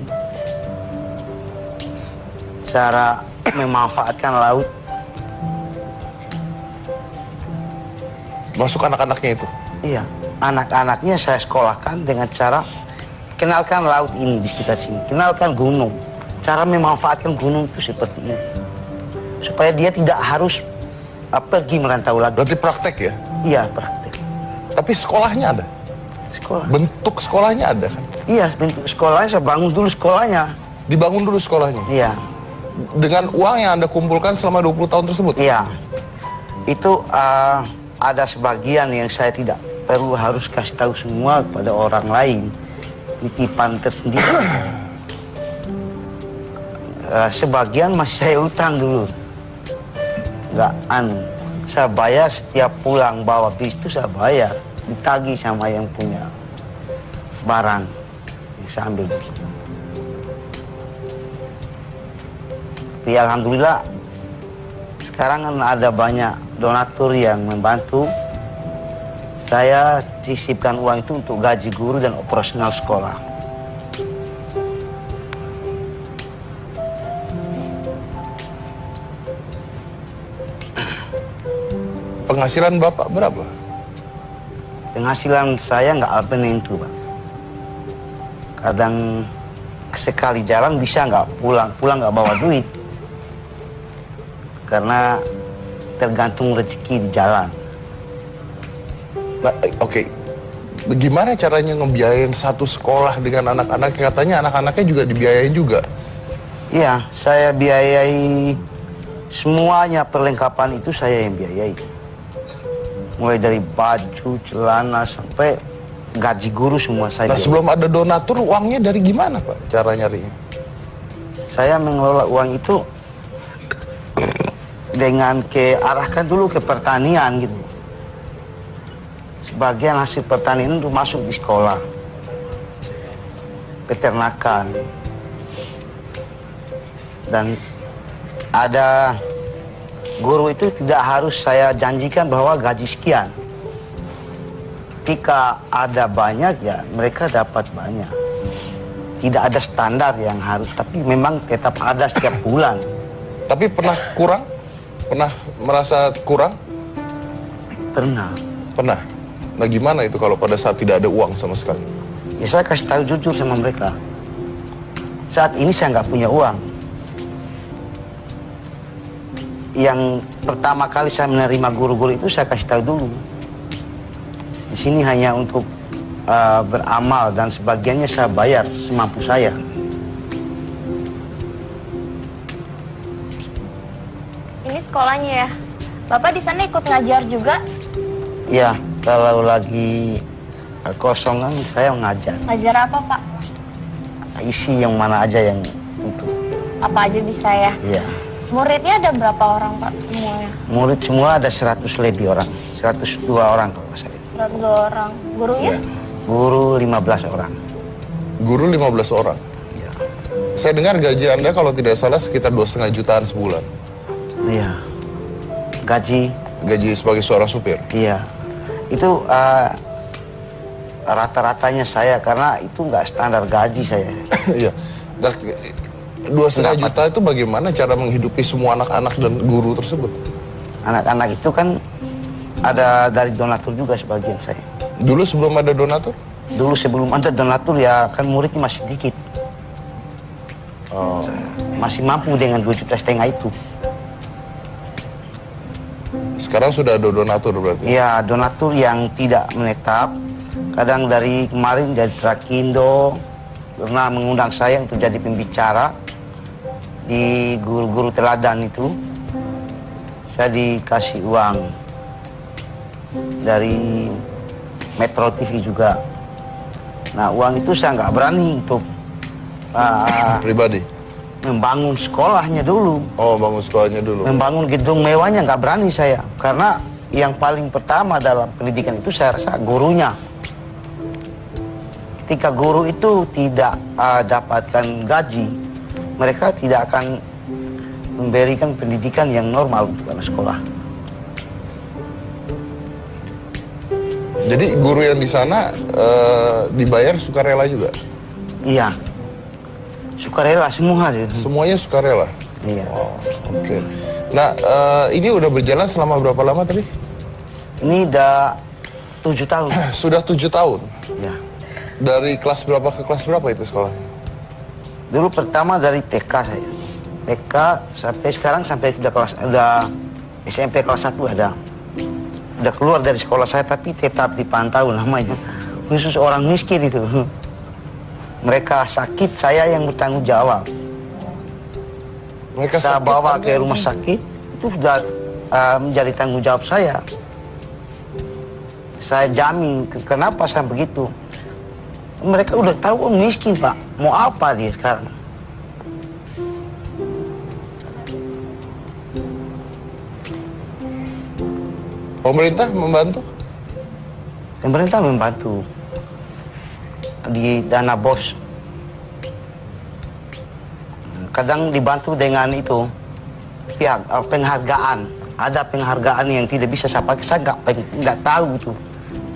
cara memanfaatkan laut. Masuk anak-anaknya itu? Iya, anak-anaknya saya sekolahkan dengan cara kenalkan laut ini di sekitar sini, kenalkan gunung, cara memanfaatkan gunung itu seperti ini, supaya dia tidak harus pergi merantau lagi. Berarti praktek ya? Iya, praktek. Tapi sekolahnya ada? Sekolah. Bentuk sekolahnya ada kan? Iya, bentuk sekolahnya saya bangun dulu sekolahnya. Dibangun dulu sekolahnya? Iya. Dengan uang yang Anda kumpulkan selama 20 tahun tersebut? Iya. Itu ada sebagian yang saya tidak perlu harus kasih tahu semua kepada orang lain. Titipan tersendiri. Sebagian masih saya utang dulu. Nggak saya bayar setiap pulang bawa bis itu saya bayar. Ditagih sama yang punya barang yang saya ambil. Tapi alhamdulillah sekarang kan ada banyak donatur yang membantu. Saya sisipkan uang itu untuk gaji guru dan operasional sekolah. Penghasilan Bapak berapa? Penghasilan saya nggak menentu, Pak. Kadang sekali jalan bisa nggak pulang nggak bawa duit. karena tergantung rezeki di jalan. Nah, oke. Gimana caranya ngebiayain satu sekolah dengan anak-anak? Katanya anak-anaknya juga dibiayain juga. Iya, saya biayai semuanya, perlengkapan itu saya yang biayai. Mulai dari baju, celana, sampai gaji guru semua saya Nah, biayai. sebelum ada donatur, uangnya dari gimana, Pak? Cara nyarinya? Saya mengelola uang itu dengan arahkan dulu ke pertanian gitu. Sebagian hasil pertanian itu masuk di sekolah, peternakan, dan ada guru itu tidak harus saya janjikan bahwa gaji sekian. Ketika ada banyak ya mereka dapat banyak. Tidak ada standar yang harus, tapi memang tetap ada setiap bulan. Tapi pernah kurang? Pernah merasa kurang? Pernah. Pernah. Nah, gimana itu kalau pada saat tidak ada uang sama sekali? Ya saya kasih tahu jujur sama mereka. Saat ini saya nggak punya uang. Yang pertama kali saya menerima guru-guru itu saya kasih tahu dulu. Di sini hanya untuk beramal dan sebagiannya saya bayar semampu saya. Ini sekolahnya ya. Bapak di sana ikut ngajar juga? Ya, kalau lagi kosongan saya mengajar. Ngajar apa, Pak? Isi yang mana aja yang itu. Apa aja bisa ya? Iya. Muridnya ada berapa orang, Pak, semuanya? Murid semua ada 100 lebih orang. 102 orang kalau nggak salah. 102 orang. Gurunya? Iya. Guru 15 orang. Guru 15 orang. Iya. Saya dengar gaji Anda kalau tidak salah sekitar 2,5 jutaan sebulan. Iya. Gaji sebagai seorang supir. Iya. Itu rata-ratanya saya karena itu nggak standar gaji saya. Iya. 2,5 juta itu bagaimana cara menghidupi semua anak-anak dan guru tersebut? Anak-anak itu kan ada dari donatur juga sebagian saya. Dulu sebelum ada donatur? Dulu sebelum ada donatur ya kan muridnya masih sedikit. Oh. Masih mampu dengan 2,5 juta itu. Sekarang sudah ada donatur berarti? Iya, donatur yang tidak menetap. Kadang dari kemarin dari Trakindo pernah mengundang saya untuk jadi pembicara di guru-guru teladan itu. Saya dikasih uang dari Metro TV juga. Nah, uang itu saya nggak berani untuk Pribadi? membangun sekolahnya dulu. Oh, bangun sekolahnya dulu. Membangun gedung mewahnya nggak berani saya. Karena yang paling pertama dalam pendidikan itu saya rasa gurunya. Ketika guru itu tidak dapatkan gaji, mereka tidak akan memberikan pendidikan yang normal untuk anak sekolah. Jadi guru yang di sana dibayar sukarela juga? Iya, sukarela semua. Semuanya sukarela? Iya. Oh, oke. Nah, ini udah berjalan selama berapa lama tadi? Ini udah 7 tahun. Sudah 7 tahun? Ya. Dari kelas berapa ke kelas berapa itu sekolah? Dulu pertama dari TK saya. TK sampai sekarang sampai udah SMP kelas 1 ada. Udah keluar dari sekolah saya tapi tetap dipantau namanya. Khusus orang miskin itu. Mereka sakit, saya yang bertanggung jawab. Mereka Saya sakit, bawa Anda ke rumah sakit, itu sudah menjadi tanggung jawab saya. Saya jamin, kenapa saya begitu? Mereka udah tahu miskin, Pak. Mau apa dia sekarang? Pemerintah membantu? Pemerintah membantu di dana BOS. Kadang dibantu dengan itu pihak penghargaan. Ada penghargaan yang tidak bisa saya pakai. Saya nggak tahu itu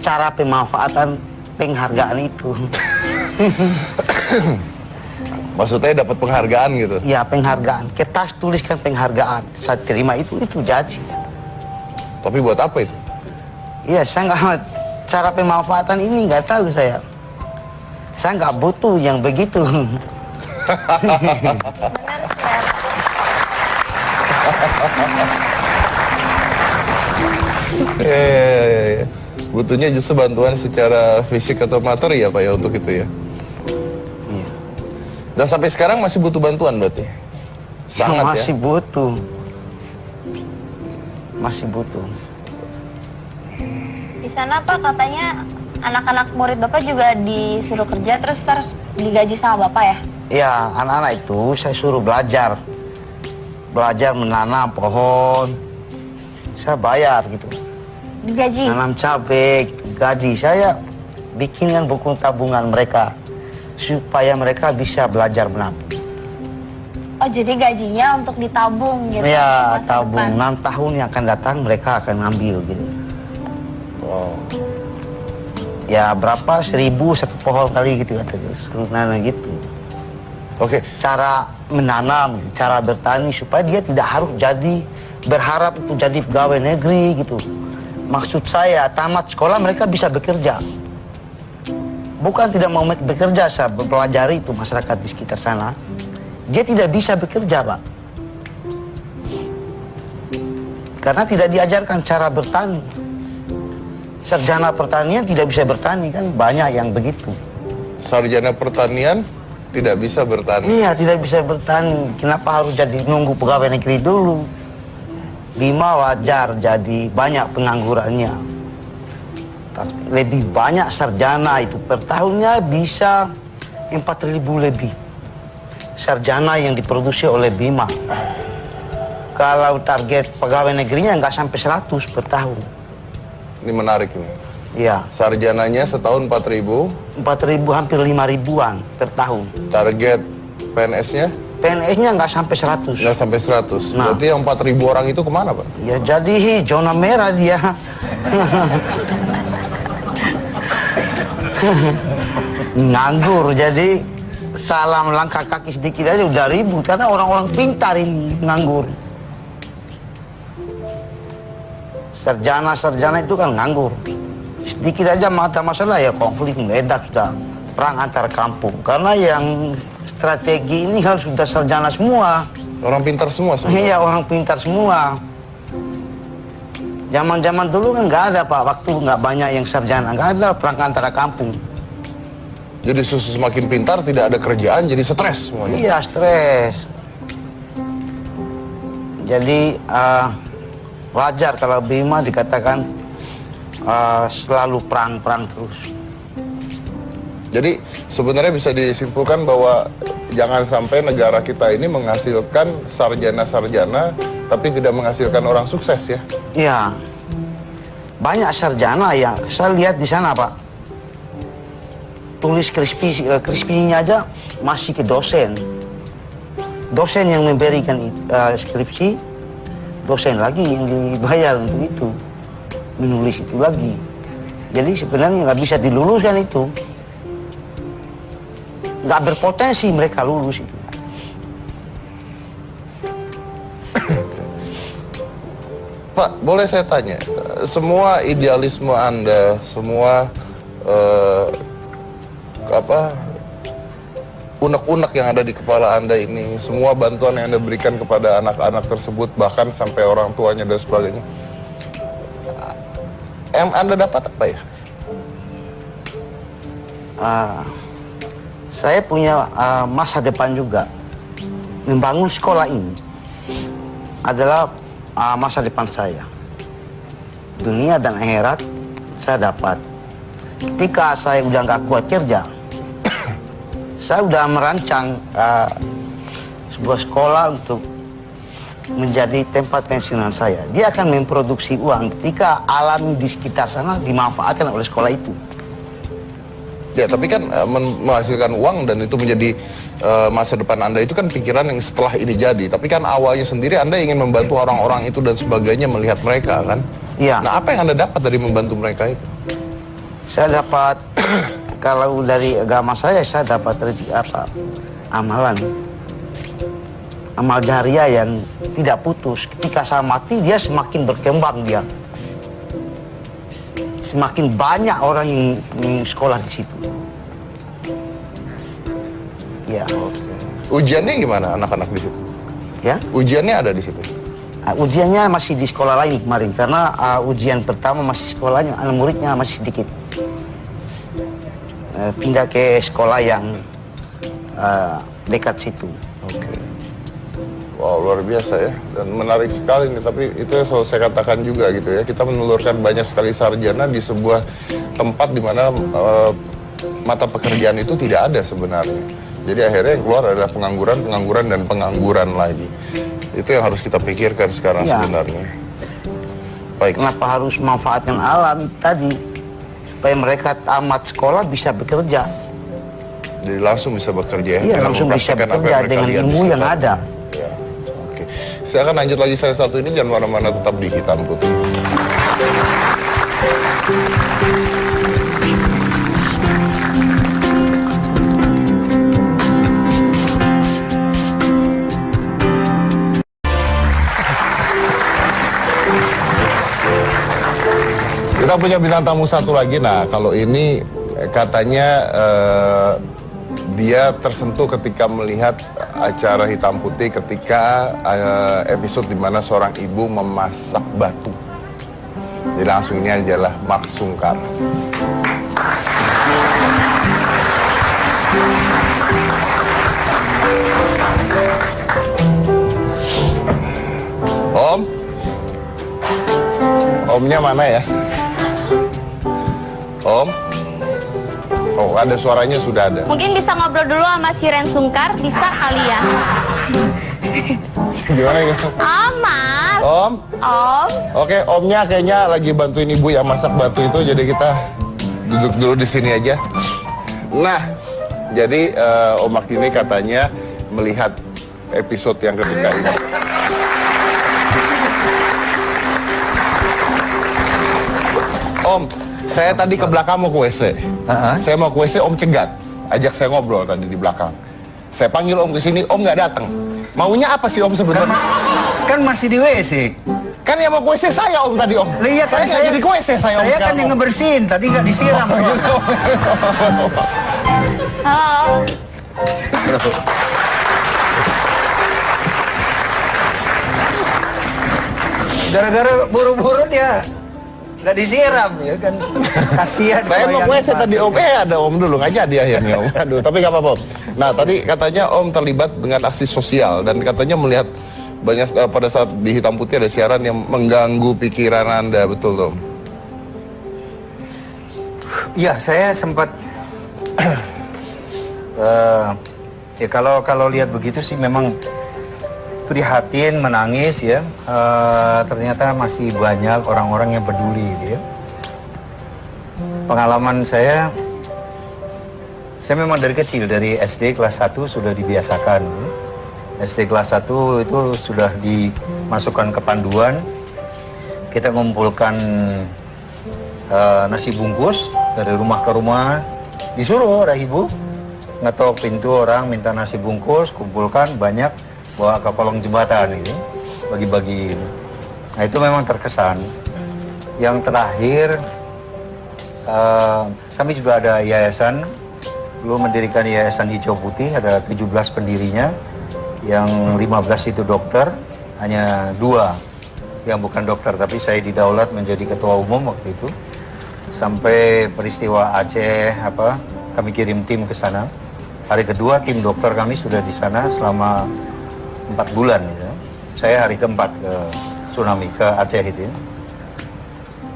cara pemanfaatan penghargaan itu. Maksudnya dapat penghargaan gitu? Ya penghargaan. Kertas tuliskan penghargaan. Saya terima itu jadi. Tapi buat apa itu? Iya, saya nggak cara pemanfaatan ini nggak tahu saya. Saya nggak butuh yang begitu. Benar sih ya. Ya. Butuhnya justru bantuan secara fisik atau materi ya Pak ya untuk itu ya. Iya. Dan sampai sekarang masih butuh bantuan berarti? Sangat Masih ya? butuh. Masih butuh. Di sana Pak katanya anak-anak murid Bapak juga disuruh kerja terus digaji sama Bapak ya? Ya, anak-anak itu saya suruh belajar. Belajar menanam pohon. Saya bayar gitu. Digaji? Nanam cabai, gaji saya bikinkan buku tabungan mereka supaya mereka bisa belajar menabung. Oh jadi gajinya untuk ditabung gitu? Ya, untuk masa tabung depan. 6 tahun yang akan datang mereka akan ngambil gitu. Wow. Ya berapa 1.000 satu pohon kali gitu terus nanam gitu. Oke. Cara menanam, cara bertani supaya dia tidak harus jadi berharap untuk jadi pegawai negeri gitu. Maksud saya tamat sekolah mereka bisa bekerja. Bukan tidak mau bekerja, saya pelajari itu masyarakat di sekitar sana. Dia tidak bisa bekerja, Pak. Karena tidak diajarkan cara bertani. Sarjana pertanian tidak bisa bertani kan banyak yang begitu. Sarjana pertanian tidak bisa bertani. Iya, tidak bisa bertani. Kenapa harus jadi nunggu pegawai negeri dulu? 5 wajar jadi banyak penganggurannya. Tapi lebih banyak sarjana itu per tahunnya bisa 4.000 lebih. Sarjana yang diproduksi oleh Bima. Kalau target pegawai negerinya nggak sampai 100 per tahun. Ini menarik ini. Iya, Sarjananya setahun 4.000, 4.000 hampir 5.000-an per tahun. target PNS-nya PNS-nya nggak sampai 100. nggak sampai 100. Nah. Berarti yang 4.000 orang itu kemana Pak? Ya jadi zona merah dia. Nganggur, jadi salam langkah kaki sedikit aja udah ribut karena orang-orang pintar ini nganggur. Sarjana itu kan nganggur. Sedikit aja mata masalah ya konflik meledak sudah, perang antar kampung. Karena yang strategi ini harus sudah sarjana semua. Orang pintar semua sebenarnya. Iya, orang pintar semua. Zaman-zaman dulu kan nggak ada Pak, waktu nggak banyak yang sarjana, nggak ada perang antara kampung. Jadi semakin pintar tidak ada kerjaan jadi stres semuanya. Iya, stres. Jadi wajar kalau Bima dikatakan selalu perang-perang terus. Jadi sebenarnya bisa disimpulkan bahwa jangan sampai negara kita ini menghasilkan sarjana-sarjana tapi tidak menghasilkan orang sukses ya. Iya. Banyak sarjana yang saya lihat di sana, Pak. Tulis skripsinya aja masih ke dosen. Dosen yang memberikan skripsi, dosen lagi yang dibayar untuk itu. Menulis itu lagi. Jadi sebenarnya nggak bisa diluluskan itu. Nggak berpotensi mereka lulus itu. Pak, boleh saya tanya, semua idealisme Anda, semua unek-unek yang ada di kepala Anda ini, semua bantuan yang Anda berikan kepada anak-anak tersebut, bahkan sampai orang tuanya dan sebagainya, yang Anda dapat apa ya? Saya punya masa depan juga. Membangun sekolah ini adalah masa depan saya. Dunia dan akhirat saya dapat. Ketika saya udah nggak kuat kerja, saya udah merancang sebuah sekolah untuk menjadi tempat pensiunan saya. Dia akan memproduksi uang ketika alam di sekitar sana dimanfaatkan oleh sekolah itu. Ya, tapi kan menghasilkan uang dan itu menjadi masa depan Anda itu kan pikiran yang setelah ini jadi. Tapi kan awalnya sendiri Anda ingin membantu orang-orang itu dan sebagainya, melihat mereka kan. Iya. Nah, apa yang Anda dapat dari membantu mereka itu? Saya dapat, kalau dari agama saya dapat amalan. Amal jariah yang tidak putus. Ketika saya mati, dia semakin berkembang dia. Semakin banyak orang yang sekolah di situ. Ya. Ujiannya gimana anak-anak di situ? Ya. Ujiannya ada di situ? Ujiannya masih di sekolah lain kemarin karena ujian pertama masih sekolahnya, muridnya masih sedikit. Pindah ke sekolah yang dekat situ. Oke. Wow, luar biasa ya, dan menarik sekali nih. Tapi itu yang selalu saya katakan juga gitu ya, kita menelurkan banyak sekali sarjana di sebuah tempat di mana mata pekerjaan itu tidak ada sebenarnya. Jadi akhirnya yang keluar adalah pengangguran, pengangguran, dan pengangguran lagi. Itu yang harus kita pikirkan sekarang sebenarnya. Baik. Kenapa harus manfaatkan alam tadi? Supaya mereka tamat sekolah bisa bekerja. Jadi langsung bisa bekerja ya? Iya, langsung bisa bekerja dengan ilmu yang ada. Ya. Oke. Saya akan lanjut lagi saya satu ini, jangan mana-mana, tetap di Hitam Putih. Kita punya bintang tamu satu lagi. Nah, kalau ini katanya dia tersentuh ketika melihat acara Hitam Putih ketika episode di mana seorang ibu memasak batu. Jadi langsung ini adalah Mark Sungkar. Om? Omnya mana ya? Om? Oh, ada suaranya, sudah ada. Mungkin bisa ngobrol dulu sama si Ren Sungkar, bisa kali ya? Gimana ya? Mas. Om? Om. Oke, omnya kayaknya lagi bantuin ibu yang masak batu itu, jadi kita duduk dulu di sini aja. Nah, jadi Om Mark ini katanya melihat episode yang ketika ini. Om, saya tadi ke belakang mau ke WC. Saya mau ke WC, Om cegat. Ajak saya ngobrol tadi di belakang. Saya panggil Om ke sini, Om nggak datang. Maunya apa sih Om sebenarnya? Kan masih di WC. Kan yang mau ke WC saya Om tadi Om. Lah iya kan saya jadi ke WC saya Om. Saya kan sekarang, yang Om. ngebersihin, tadi nggak disiram. Halo. Gara-gara buru-buru dia nggak disiram ya kan. Kasihan. Saya mau yang ke WC tadi masuk. Om, ada Om dulu, nggak jadi akhirnya Om. Aduh, tapi nggak apa-apa Om. Nah tadi katanya Om terlibat dengan aksi sosial dan katanya melihat banyak pada saat di Hitam Putih ada siaran yang mengganggu pikiran Anda, betul Om? Iya, saya sempat ya kalau lihat begitu sih memang prihatin, menangis ya. Ternyata masih banyak orang-orang yang peduli gitu ya. Pengalaman saya memang dari kecil, dari SD kelas 1 sudah dibiasakan. Ya. SD kelas 1 itu sudah dimasukkan ke panduan. Kita ngumpulkan nasi bungkus dari rumah ke rumah. Disuruh oleh ibu ngetok pintu orang minta nasi bungkus, kumpulkan banyak, bawa ke kolong jembatan ini, bagi-bagi. Nah itu memang terkesan. Yang terakhir, kami juga ada yayasan, dulu mendirikan yayasan Hijau Putih, ada 17 pendirinya, yang 15 itu dokter, hanya 2 yang bukan dokter, tapi saya didaulat menjadi ketua umum waktu itu. Sampai peristiwa Aceh, kami kirim tim ke sana. Hari kedua tim dokter kami sudah di sana selama 4 bulan ya. Saya hari keempat ke tsunami ke Aceh itu.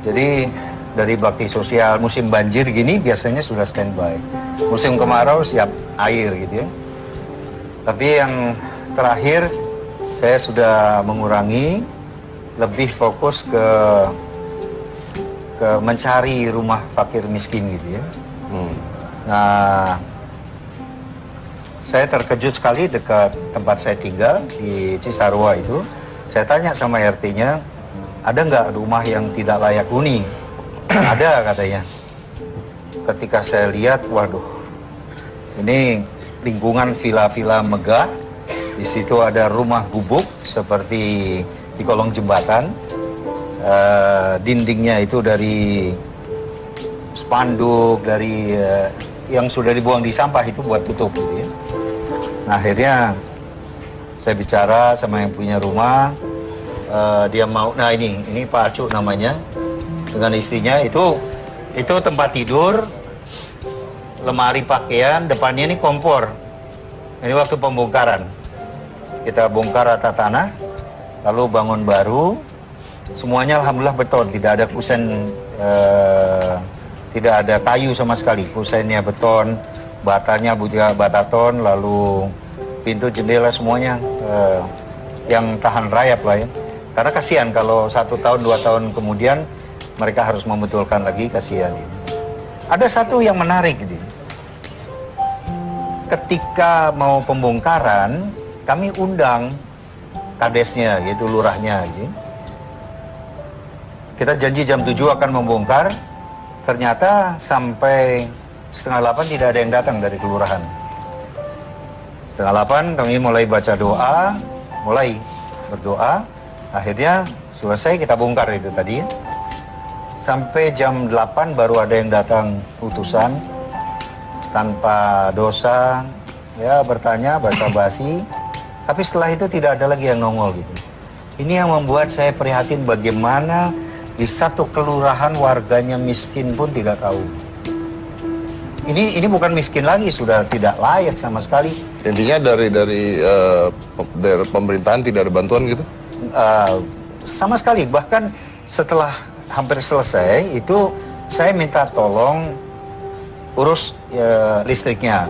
Jadi dari bakti sosial musim banjir gini biasanya sudah standby. Musim kemarau siap air gitu ya. Tapi yang terakhir saya sudah mengurangi, lebih fokus ke mencari rumah fakir miskin gitu ya. Nah, saya terkejut sekali dekat tempat saya tinggal di Cisarua itu. Saya tanya sama RT-nya, ada nggak rumah yang tidak layak huni? Ada katanya. Ketika saya lihat, waduh, ini lingkungan villa-villa megah. Di situ ada rumah gubuk seperti di kolong jembatan. Dindingnya itu dari spanduk, dari yang sudah dibuang di sampah itu buat tutup gitu ya. Nah, akhirnya saya bicara sama yang punya rumah, dia mau, nah ini Pak Acu namanya, dengan istrinya itu tempat tidur, lemari pakaian, depannya ini kompor. Ini waktu pembongkaran. Kita bongkar rata tanah, lalu bangun baru, semuanya alhamdulillah beton, tidak ada kusen, tidak ada kayu sama sekali, kusennya beton, batanya juga bataton, lalu pintu jendela semuanya yang tahan rayap lah ya. Karena kasihan kalau 1 tahun 2 tahun kemudian mereka harus membetulkan lagi, kasihan. Ada satu yang menarik gitu. Ketika mau pembongkaran, kami undang kadesnya gitu, lurahnya gitu. Kita janji jam 7 akan membongkar, ternyata sampai 7:30 tidak ada yang datang dari kelurahan. 7:30 kami mulai baca doa, mulai berdoa, akhirnya selesai kita bongkar itu tadi. Sampai jam 8 baru ada yang datang utusan, tanpa dosa, ya bertanya, basa-basi, tapi setelah itu tidak ada lagi yang nongol gitu. Ini yang membuat saya prihatin bagaimana di satu kelurahan warganya miskin pun tidak tahu. Ini bukan miskin lagi, sudah tidak layak sama sekali. Intinya dari pemerintahan tidak ada bantuan gitu? Sama sekali, bahkan setelah hampir selesai itu saya minta tolong urus listriknya.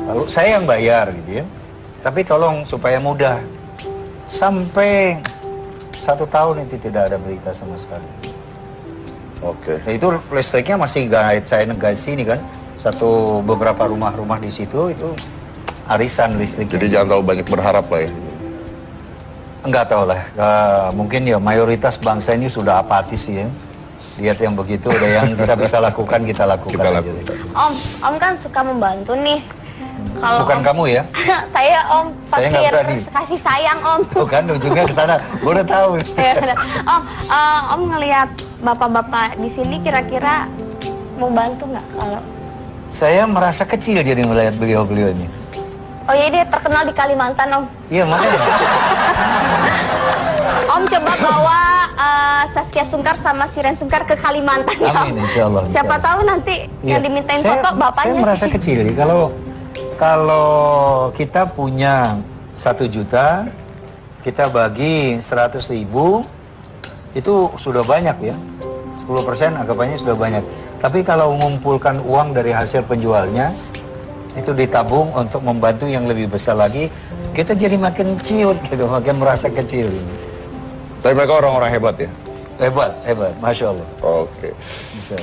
Lalu saya yang bayar gitu ya. Tapi tolong supaya mudah. Sampai 1 tahun itu tidak ada berita sama sekali. Oke. Nah, itu listriknya masih saya guide sini kan. Beberapa rumah-rumah di situ itu arisan listriknya. Jadi jangan terlalu banyak berharap lah ya. Enggak tahu lah. Mungkin ya mayoritas bangsa ini sudah apatis ya. Lihat yang begitu, ada yang kita bisa lakukan, kita lakukan. Om kan suka membantu nih. Kalau bukan kamu ya? Saya Om fakir, kasih sayang Om. Bukan, ujungnya ke sana. Gue udah tahu. Om ngelihat bapak-bapak di sini kira-kira mau bantu nggak kalau? Saya merasa kecil jadi melihat beliau-beliau ini. Oh iya, dia terkenal di Kalimantan Om. Iya makanya. Om coba bawa Saskia Sungkar sama Siren Sungkar ke Kalimantan ya. Amin, insya Allah. Siapa tahu nanti yang dimintain foto bapaknya. Saya merasa kecil nih kalau kita punya 1 juta, kita bagi 100.000, itu sudah banyak ya. 10% anggapannya sudah banyak. Tapi kalau mengumpulkan uang dari hasil penjualnya, itu ditabung untuk membantu yang lebih besar lagi, kita jadi makin ciut gitu, makin merasa kecil. Tapi mereka orang-orang hebat ya? Hebat, Masya Allah. Oke.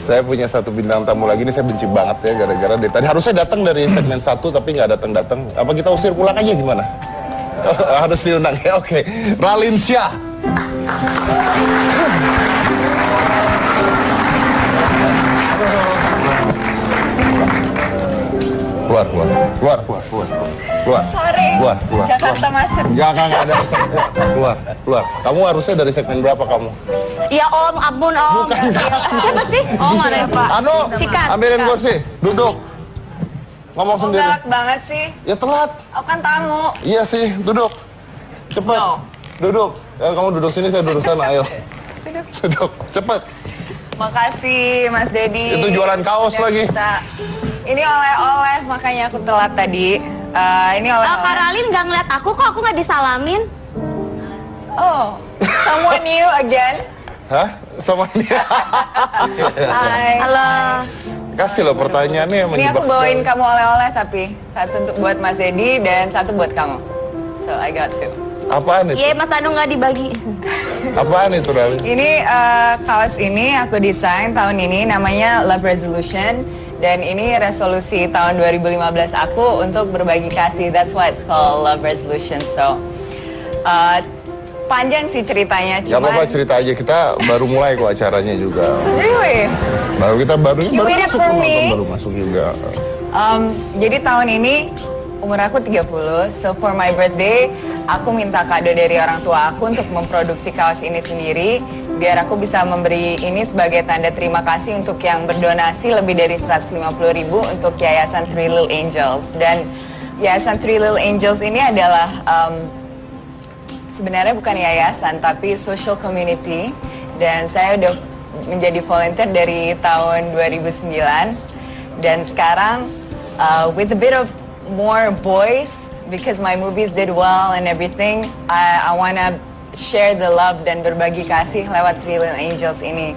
Saya punya 1 bintang tamu lagi, ini saya benci banget ya, gara-gara dia tadi harusnya datang dari segmen 1 tapi nggak datang-datang. Apa kita usir pulang aja gimana? Harus diundang ya, oke. Raline Shah. Keluar. Sorry. Keluar. Jakarta macet. Jangan ada. Keluar. Kamu harusnya dari segmen berapa kamu? Iya Om, ampun Om. Bukan. Siapa sih? Om ada ya Pak? Anu, Sikat. ambilin kursi, duduk. Ngomong sendiri. Galak banget sih. Ya telat. Aku kan tamu. Iya sih, duduk. Cepet. No. Duduk. Ya, kamu duduk sini, saya duduk sana, ayo. Duduk, cepet. Makasih Mas Dedi. Itu jualan kaos lagi. Ini oleh-oleh, makanya aku telat tadi. Ini oleh-oleh. Kak Raline nggak ngeliat aku kok, aku nggak disalamin. Oh, someone new again. Hah? Sama dia? Hai. Halo. Kasih loh pertanyaannya yang Ini menjebak. aku bawain kamu oleh-oleh tapi satu untuk buat Mas Dedi dan satu buat kamu. So I got 2. Apaan itu? Iya Mas Anu nggak dibagi. Apaan itu, Raline? Ini kaos ini aku desain tahun ini, namanya Love Resolution. Dan ini resolusi tahun 2015 aku untuk berbagi kasih. That's why it's called Love Resolution. So panjang sih ceritanya. Gak apa-apa, cerita aja. Kita baru mulai kok acaranya juga. Really? Baru You waited masuk for penonton, me? baru masuk juga. Jadi tahun ini umur aku 30. So for my birthday, aku minta kado dari orang tua aku untuk memproduksi kaos ini sendiri. Biar aku bisa memberi ini sebagai tanda terima kasih untuk yang berdonasi lebih dari 150.000 untuk Yayasan Three Little Angels. Dan Yayasan Three Little Angels ini adalah sebenarnya bukan yayasan tapi social community, dan saya udah menjadi volunteer dari tahun 2009, dan sekarang with a bit of more voice because my movies did well and everything, I wanna share the love dan berbagi kasih lewat Three Little Angels ini.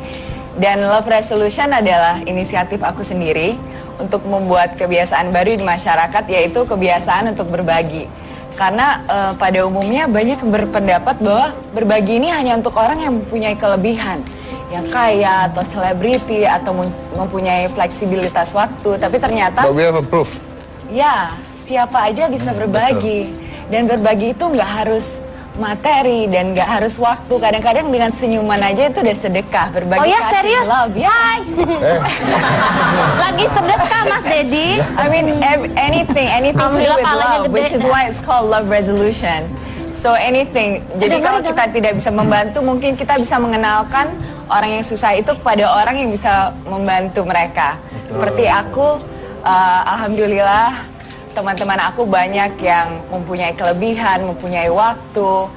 Dan Love Resolution adalah inisiatif aku sendiri untuk membuat kebiasaan baru di masyarakat, yaitu kebiasaan untuk berbagi. Karena pada umumnya banyak yang berpendapat bahwa berbagi ini hanya untuk orang yang mempunyai kelebihan, yang kaya atau selebriti atau mempunyai fleksibilitas waktu. Tapi ternyata But we have a proof. Ya, siapa aja bisa berbagi. Dan berbagi itu nggak harus materi dan nggak harus waktu. Kadang-kadang dengan senyuman aja itu udah sedekah. Berbagi Oh ya, kasih, serius? love. Ya. Hai. Lagi sedekah Mas Dedi. I mean anything to do Alhamdulillah, with palanya love, gede. which is why it's called Love Resolution. So anything. Jadi kalau kita tidak bisa membantu, mungkin kita bisa mengenalkan orang yang susah itu kepada orang yang bisa membantu mereka. Seperti aku, alhamdulillah teman-teman aku banyak yang mempunyai kelebihan, mempunyai waktu,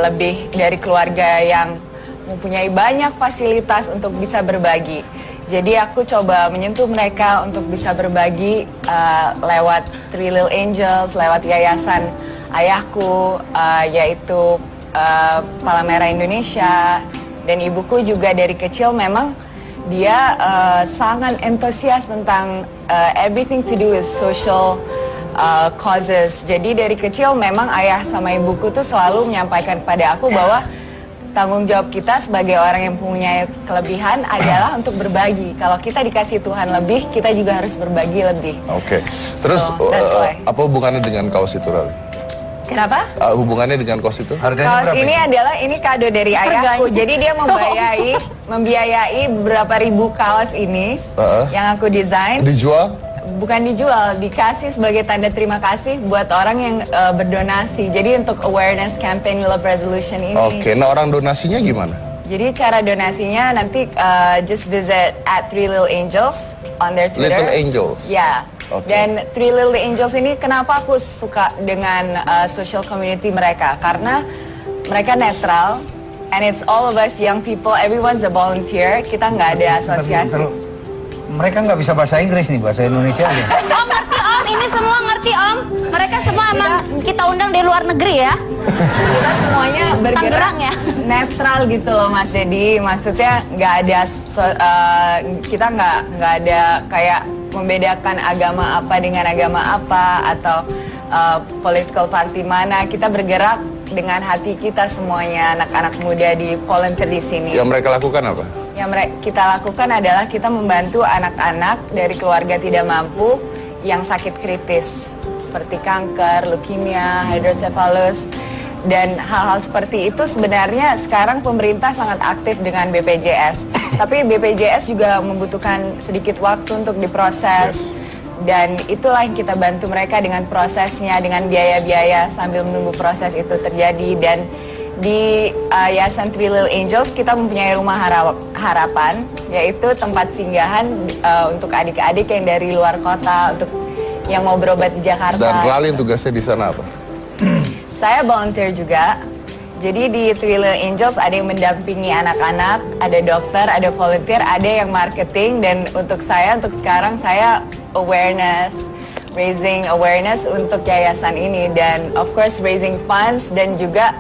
lebih dari keluarga yang mempunyai banyak fasilitas untuk bisa berbagi. Jadi aku coba menyentuh mereka untuk bisa berbagi lewat Three Little Angels, lewat yayasan ayahku, yaitu Palang Merah Indonesia, dan ibuku juga dari kecil memang dia sangat antusias tentang everything to do with social causes. Jadi dari kecil memang ayah sama ibuku tuh selalu menyampaikan kepada aku bahwa tanggung jawab kita sebagai orang yang punya kelebihan adalah untuk berbagi. Kalau kita dikasih Tuhan lebih, kita juga harus berbagi lebih. Oke. Terus So, that's why. apa hubungannya dengan kaos itu, Rali? Kenapa? Hubungannya dengan kaos itu? Kaos ini adalah kado dari ayahku. Jadi dia membiayai beberapa ribu kaos ini yang aku desain. Dijual? Bukan dijual, dikasih sebagai tanda terima kasih buat orang yang berdonasi. Jadi untuk awareness campaign Love Resolution ini. Oke, nah orang donasinya gimana? Jadi cara donasinya nanti just visit at Three Little Angels on their Twitter. Little Angels? Ya. Oke. Dan Three Little Angels ini kenapa aku suka dengan social community mereka? Karena mereka netral, and it's all of us young people, everyone's a volunteer. Kita nggak ada asosiasi. Mereka nggak bisa bahasa Inggris nih, bahasa Indonesia aja. Om ngerti Om, ini semua ngerti Om. Mereka semua emang kita undang dari luar negeri ya. Kita semuanya bergerak Tangerang ya? netral gitu loh Mas Dedi. Maksudnya nggak ada kita nggak ada kayak membedakan agama apa dengan agama apa atau political party mana. Kita bergerak dengan hati kita semuanya, anak-anak muda di volunteer di sini. Yang mereka lakukan apa? Yang kita lakukan adalah kita membantu anak-anak dari keluarga tidak mampu yang sakit kritis seperti kanker, leukemia, hidrocephalus, dan hal-hal seperti itu sebenarnya sekarang pemerintah sangat aktif dengan BPJS. Tapi BPJS juga membutuhkan sedikit waktu untuk diproses, dan itulah yang kita bantu mereka dengan prosesnya, dengan biaya-biaya sambil menunggu proses itu terjadi. Dan di Yayasan Three Little Angels kita mempunyai rumah harapan, yaitu tempat singgahan untuk adik-adik yang dari luar kota, untuk yang mau berobat di Jakarta. Dan Rali tugasnya di sana apa? Saya volunteer juga. Jadi di Three Little Angels ada yang mendampingi anak-anak, ada dokter, ada volunteer, ada yang marketing, dan untuk sekarang saya raising awareness untuk yayasan ini, dan of course raising funds dan juga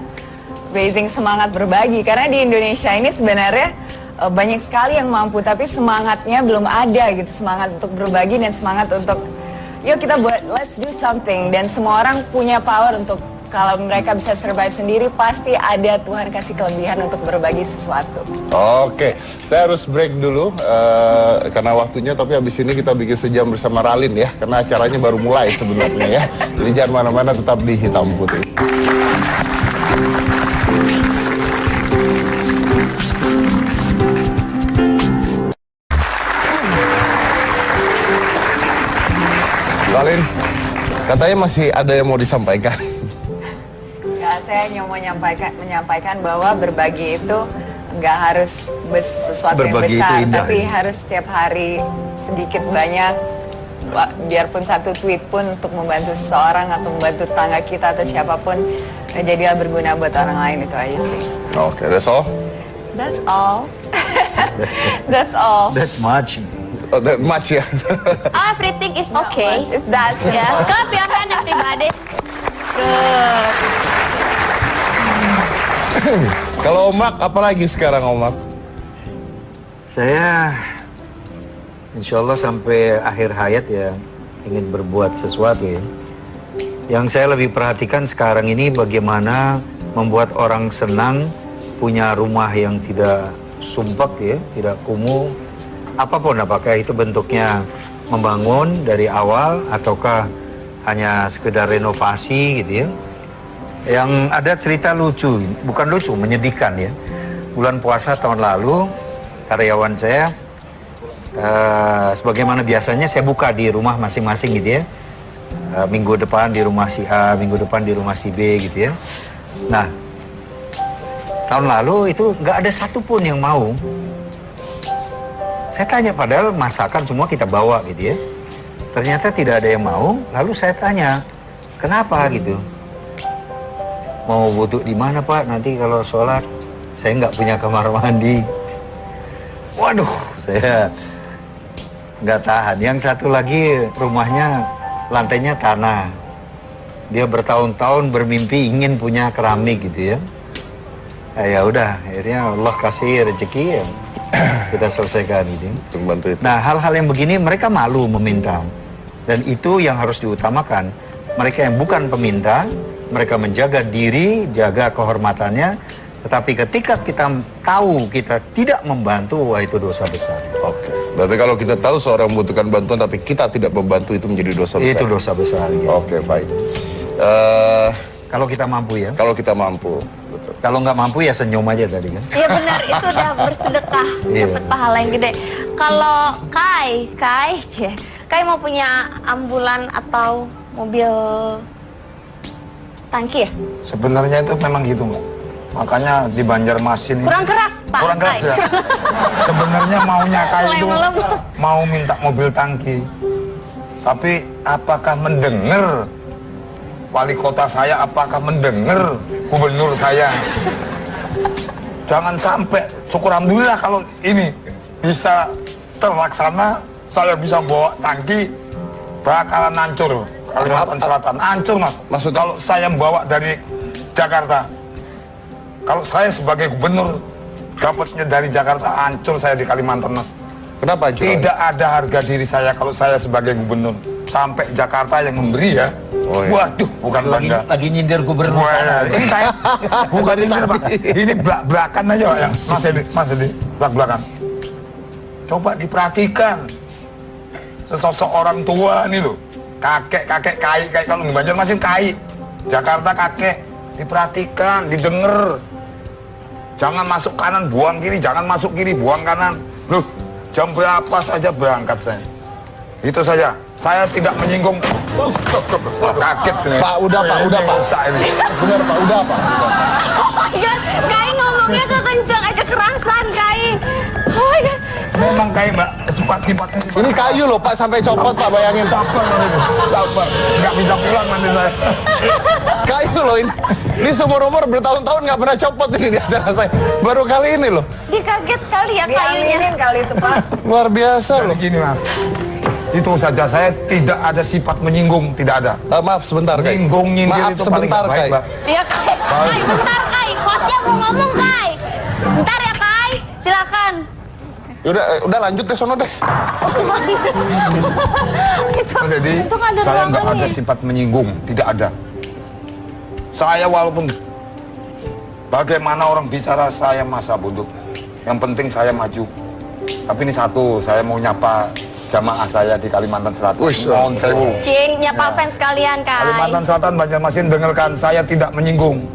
raising semangat berbagi. Karena di Indonesia ini sebenarnya banyak sekali yang mampu, tapi semangatnya belum ada gitu, semangat untuk berbagi dan semangat untuk yuk kita buat, let's do something. Dan semua orang punya power untuk, kalau mereka bisa survive sendiri, pasti ada Tuhan kasih kelebihan untuk berbagi sesuatu. Oke, saya harus break dulu karena waktunya, tapi habis ini kita bikin sejam bersama Ralin ya, karena acaranya baru mulai sebenarnya ya. Jadi jangan mana-mana, tetap di Hitam Putih. Ralin, katanya masih ada yang mau disampaikan. Ya, saya hanya mau menyampaikan bahwa berbagi itu nggak harus sesuatu Berbagi yang besar, itu indah, tapi ya. harus setiap hari sedikit banyak biarpun satu tweet pun untuk membantu seseorang atau membantu tetangga kita atau siapapun, jadilah berguna buat orang lain, itu aja sih. Oke, that's all? That's all. That's all. That's much. Oh, that much ya? Oh, everything is okay. It's that. Yes, clap your hand everybody. Good. Kalau Omak, apa lagi sekarang Omak? Saya insya Allah sampai akhir hayat ya ingin berbuat sesuatu ya. Yang saya lebih perhatikan sekarang ini bagaimana membuat orang senang punya rumah yang tidak sumpek ya, tidak kumuh. Apapun, apakah itu bentuknya membangun dari awal ataukah hanya sekedar renovasi gitu ya. Yang ada cerita lucu, bukan lucu, menyedihkan ya. Bulan puasa tahun lalu karyawan saya sebagaimana biasanya saya buka di rumah masing-masing gitu ya. Minggu depan di rumah si A, minggu depan di rumah si B gitu ya. Nah, tahun lalu itu nggak ada satupun yang mau. Saya tanya, padahal masakan semua kita bawa gitu ya. Ternyata tidak ada yang mau. Lalu saya tanya, kenapa gitu? Mau wudhu di mana Pak? Nanti kalau sholat, saya nggak punya kamar mandi. Waduh, saya nggak tahan. Yang satu lagi rumahnya lantainya tanah. Dia bertahun-tahun bermimpi ingin punya keramik gitu ya. Ya udah, akhirnya Allah kasih rezeki ya. Kita selesaikan ini. Untuk bantu itu. Nah, hal-hal yang begini mereka malu meminta. Dan itu yang harus diutamakan. Mereka yang bukan peminta, mereka menjaga diri, jaga kehormatannya. Tetapi ketika kita tahu kita tidak membantu, wah itu dosa besar. Oke. Berarti kalau kita tahu seorang membutuhkan bantuan tapi kita tidak membantu, itu menjadi dosa besar. Itu dosa besar. Ya. Oke, baik. Kalau kita mampu ya. Kalau kita mampu. Betul. Kalau nggak mampu ya senyum aja tadi kan. Iya benar, itu udah bersedekah, Iya. dapat pahala yang gede. Kalau Kai mau punya ambulan atau mobil tangki ya? Sebenarnya itu memang gitu, Mbak. Makanya di Banjarmasin ini Kurang keras, Pak. kurang keras Kai. ya. Sebenarnya maunya Kai itu Lem-lem. mau minta mobil tangki. Tapi apakah mendengar wali kota saya, apakah mendengar gubernur saya? Jangan sampai, syukur alhamdulillah kalau ini bisa terlaksana, saya bisa bawa tangki, bakalan hancur Kalimantan Selatan. Hancur Mas. Maksudnya? Kalau saya bawa dari Jakarta, kalau saya sebagai gubernur dapatnya dari Jakarta, hancur saya di Kalimantan Mas. Kenapa hancur? Tidak ada harga diri saya kalau saya sebagai gubernur. Sampai Jakarta yang memberi ya. Oh, iya. Waduh, bukan bangga. Lagi nyindir gubernur. Wah, ini saya bukan ini Pak. Ini belak-belakan aja ya. Mas Edi, belak-belakan. Coba diperhatikan. Sesosok orang tua ini loh. Kakek kai kalau di Banjarmasin kai. Jakarta kakek. Diperhatikan, didengar. Jangan masuk kanan, buang kiri. Jangan masuk kiri, buang kanan. Loh, jam berapa saja berangkat saya. Itu saja. Saya tidak menyinggung. Kaget nih. Pak, udah Pak. Usah ini. Benar Pak, udah Pak. Oh my God, Kai ngomongnya kekencang, ada kekerasan Kai. Oh my God. Memang kayak Mbak, sifat-sifatnya. Ini kayu loh Pak, sampai copot Pak, bayangin. Sabar, sabar. Nggak bisa pulang nanti saya. Kayu loh ini. Ini seumur-umur bertahun-tahun nggak pernah copot ini di acara saya. Baru kali ini loh. Dia kaget kali ya kayunya. Diaminin kali itu Pak. Luar biasa Jadi loh. gini Mas, itu saja saya tidak ada sifat menyinggung, tidak ada. Maaf sebentar Kai. Menyinggung, nyindir Maaf itu paling sebentar nggak baik, Kai. Mbak. Iya Kai. Kai, bentar Kai. Hostnya mau ngomong Kai. Bentar ya Kai. Silakan. Udah lanjut deh sono deh. Jadi itu nggak ada saya nggak ruangannya. ada sifat menyinggung, tidak ada. Saya walaupun bagaimana orang bicara saya masa bodoh, yang penting saya maju. Tapi ini satu, saya mau nyapa jamaah saya di Kalimantan Selatan. Wih, Mohon sewu. Cing, nyapa fans kalian Kai. Kalimantan Selatan, Banjarmasin, dengarkan, saya tidak menyinggung.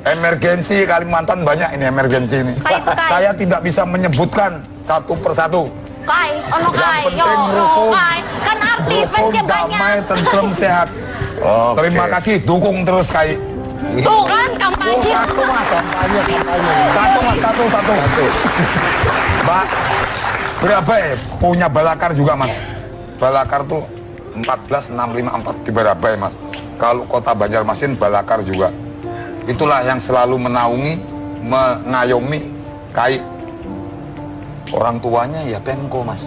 Emergensi Kalimantan banyak ini emergensi ini. Kai, Kai. Saya tidak bisa menyebutkan satu persatu. Kai, ono Yang Kai. penting Yo, rukun. Kai. Kan artis Rukun, fansnya damai, banyak. tentrem, sehat. Oke. Terima kasih, dukung terus Kai. Tuh kan kampanye. Satu mas, satu. Mbak, berapa ya? Punya Balakar juga mas. Balakar tuh 14654 di Barabai, Mas. Kalau kota Banjarmasin, Balakar juga. Itulah yang selalu menaungi, mengayomi KAI. Orang tuanya ya Pemko, Mas.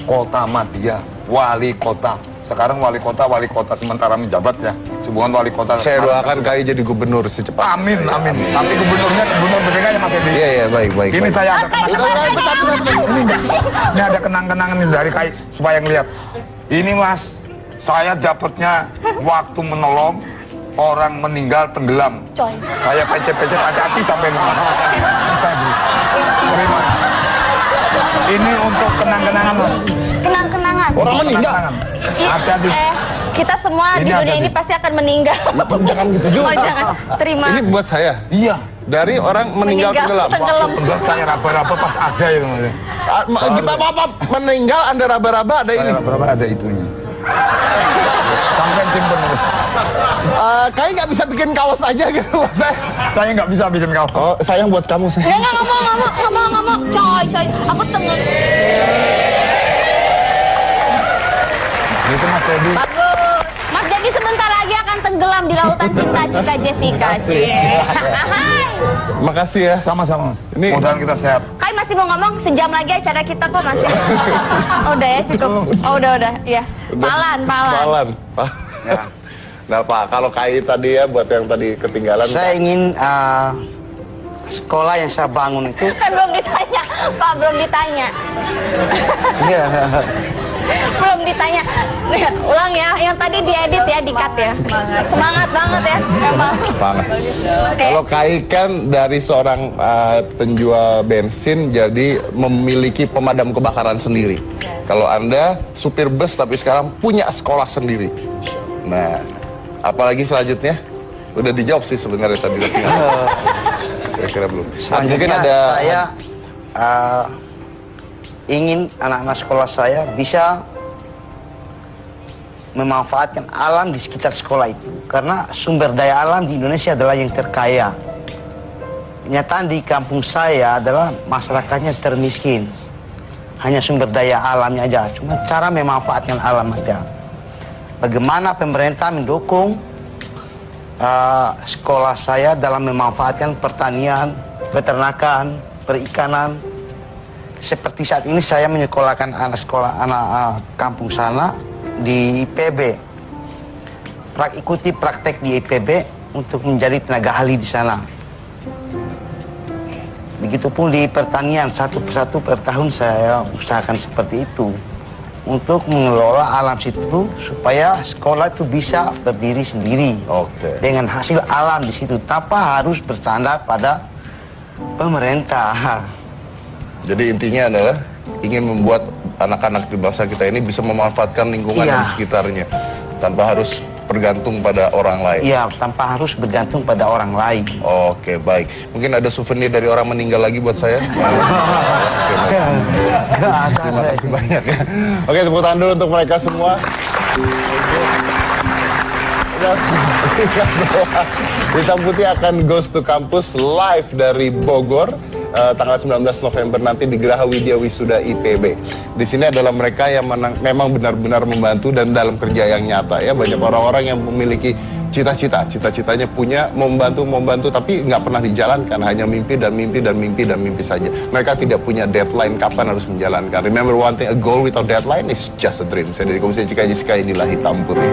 Kota Madia, wali kota. Sekarang wali kota sementara menjabat ya. Hubungan wali kota. Saya doakan KAI jadi gubernur secepatnya. Amin, amin. Tapi gubernurnya gubernur berbeda ya Mas Edi. Iya, baik. Ini saya ada ini ada kenang-kenangan nih dari KAI supaya ngeliat. Ini Mas, saya dapatnya waktu menolong orang meninggal tenggelam. Coy. Saya pecet-pecet hati-hati sampai rumah. Bisa Bu. Terima. Ini untuk kenang-kenangan Mas. Kenang-kenangan. Orang meninggal. Hati-hati. Kita semua di dunia ini pasti akan meninggal. Jangan gitu juga. Oh, jangan. Terima. Ini buat saya. Iya. Dari orang meninggal tenggelam. Buat saya raba-raba pas ada itu Mas. Kita apa meninggal Anda raba-raba ada ini. Raba-raba ada itunya. Sampai simpen. KAI nggak bisa bikin kaos aja gitu buat saya. Saya nggak bisa bikin kaos. Oh, sayang buat kamu saya. Nggak mau. Coy. Aku tenggelam. Itu Mas Teddy. Bagus. Mas Jadi sebentar lagi akan tenggelam di lautan cinta Cika Jessica. Hai. Makasih ya. Sama-sama Mas. Ini mudah-mudahan kita sehat. Kai masih mau ngomong sejam lagi acara kita kok masih. Udah ya cukup. Oh udah. Ya. Palan. Ya. Nah Pak, kalau KAI tadi ya buat yang tadi ketinggalan. Saya ingin sekolah yang saya bangun itu. Kan belum ditanya, Pak, belum ditanya. Iya. Belum ditanya. Ulang ya, yang tadi diedit ya, di-cut ya. Semangat banget ya, memang. Semangat. Okay. Kalau KAI kan dari seorang penjual bensin jadi memiliki pemadam kebakaran sendiri. Kalau Anda supir bus tapi sekarang punya sekolah sendiri. Nah, apalagi selanjutnya? Udah dijawab sih sebenarnya tadi. Kira-kira belum. Mungkin ada saya ingin anak-anak sekolah saya bisa memanfaatkan alam di sekitar sekolah itu, karena sumber daya alam di Indonesia adalah yang terkaya. Kenyataan di kampung saya adalah masyarakatnya termiskin, hanya sumber daya alamnya aja, cuma cara memanfaatkan alam aja. Bagaimana pemerintah mendukung sekolah saya dalam memanfaatkan pertanian, peternakan, perikanan. Seperti saat ini saya menyekolahkan anak kampung sana di IPB. Ikuti praktek di IPB untuk menjadi tenaga ahli di sana. Begitupun di pertanian, satu persatu per tahun saya usahakan seperti itu. Untuk mengelola alam situ supaya sekolah itu bisa berdiri sendiri. Oke. Dengan hasil alam di situ, tanpa harus bersandar pada pemerintah. Jadi intinya adalah ingin membuat anak-anak di bangsa kita ini bisa memanfaatkan lingkungan Iya. di sekitarnya tanpa harus bergantung pada orang lain. Iya, tanpa harus bergantung pada orang lain. Oke, baik. Mungkin ada souvenir dari orang meninggal lagi buat saya. Oke, baik. Terima kasih banyak ya. Oke, tepuk tangan dulu untuk mereka semua. Hitam Putih akan Goes to Campus live dari Bogor. Tanggal 19 November nanti di Geraha Widya Wisuda IPB. Di sini adalah mereka yang memang benar-benar membantu dan dalam kerja yang nyata ya. Banyak orang-orang yang memiliki cita-citanya punya membantu tapi nggak pernah dijalankan, hanya mimpi saja. Mereka tidak punya deadline kapan harus menjalankan. Remember one thing, a goal without deadline is just a dream. Saya dari Komisi Cika Jessica, inilah Hitam Putih.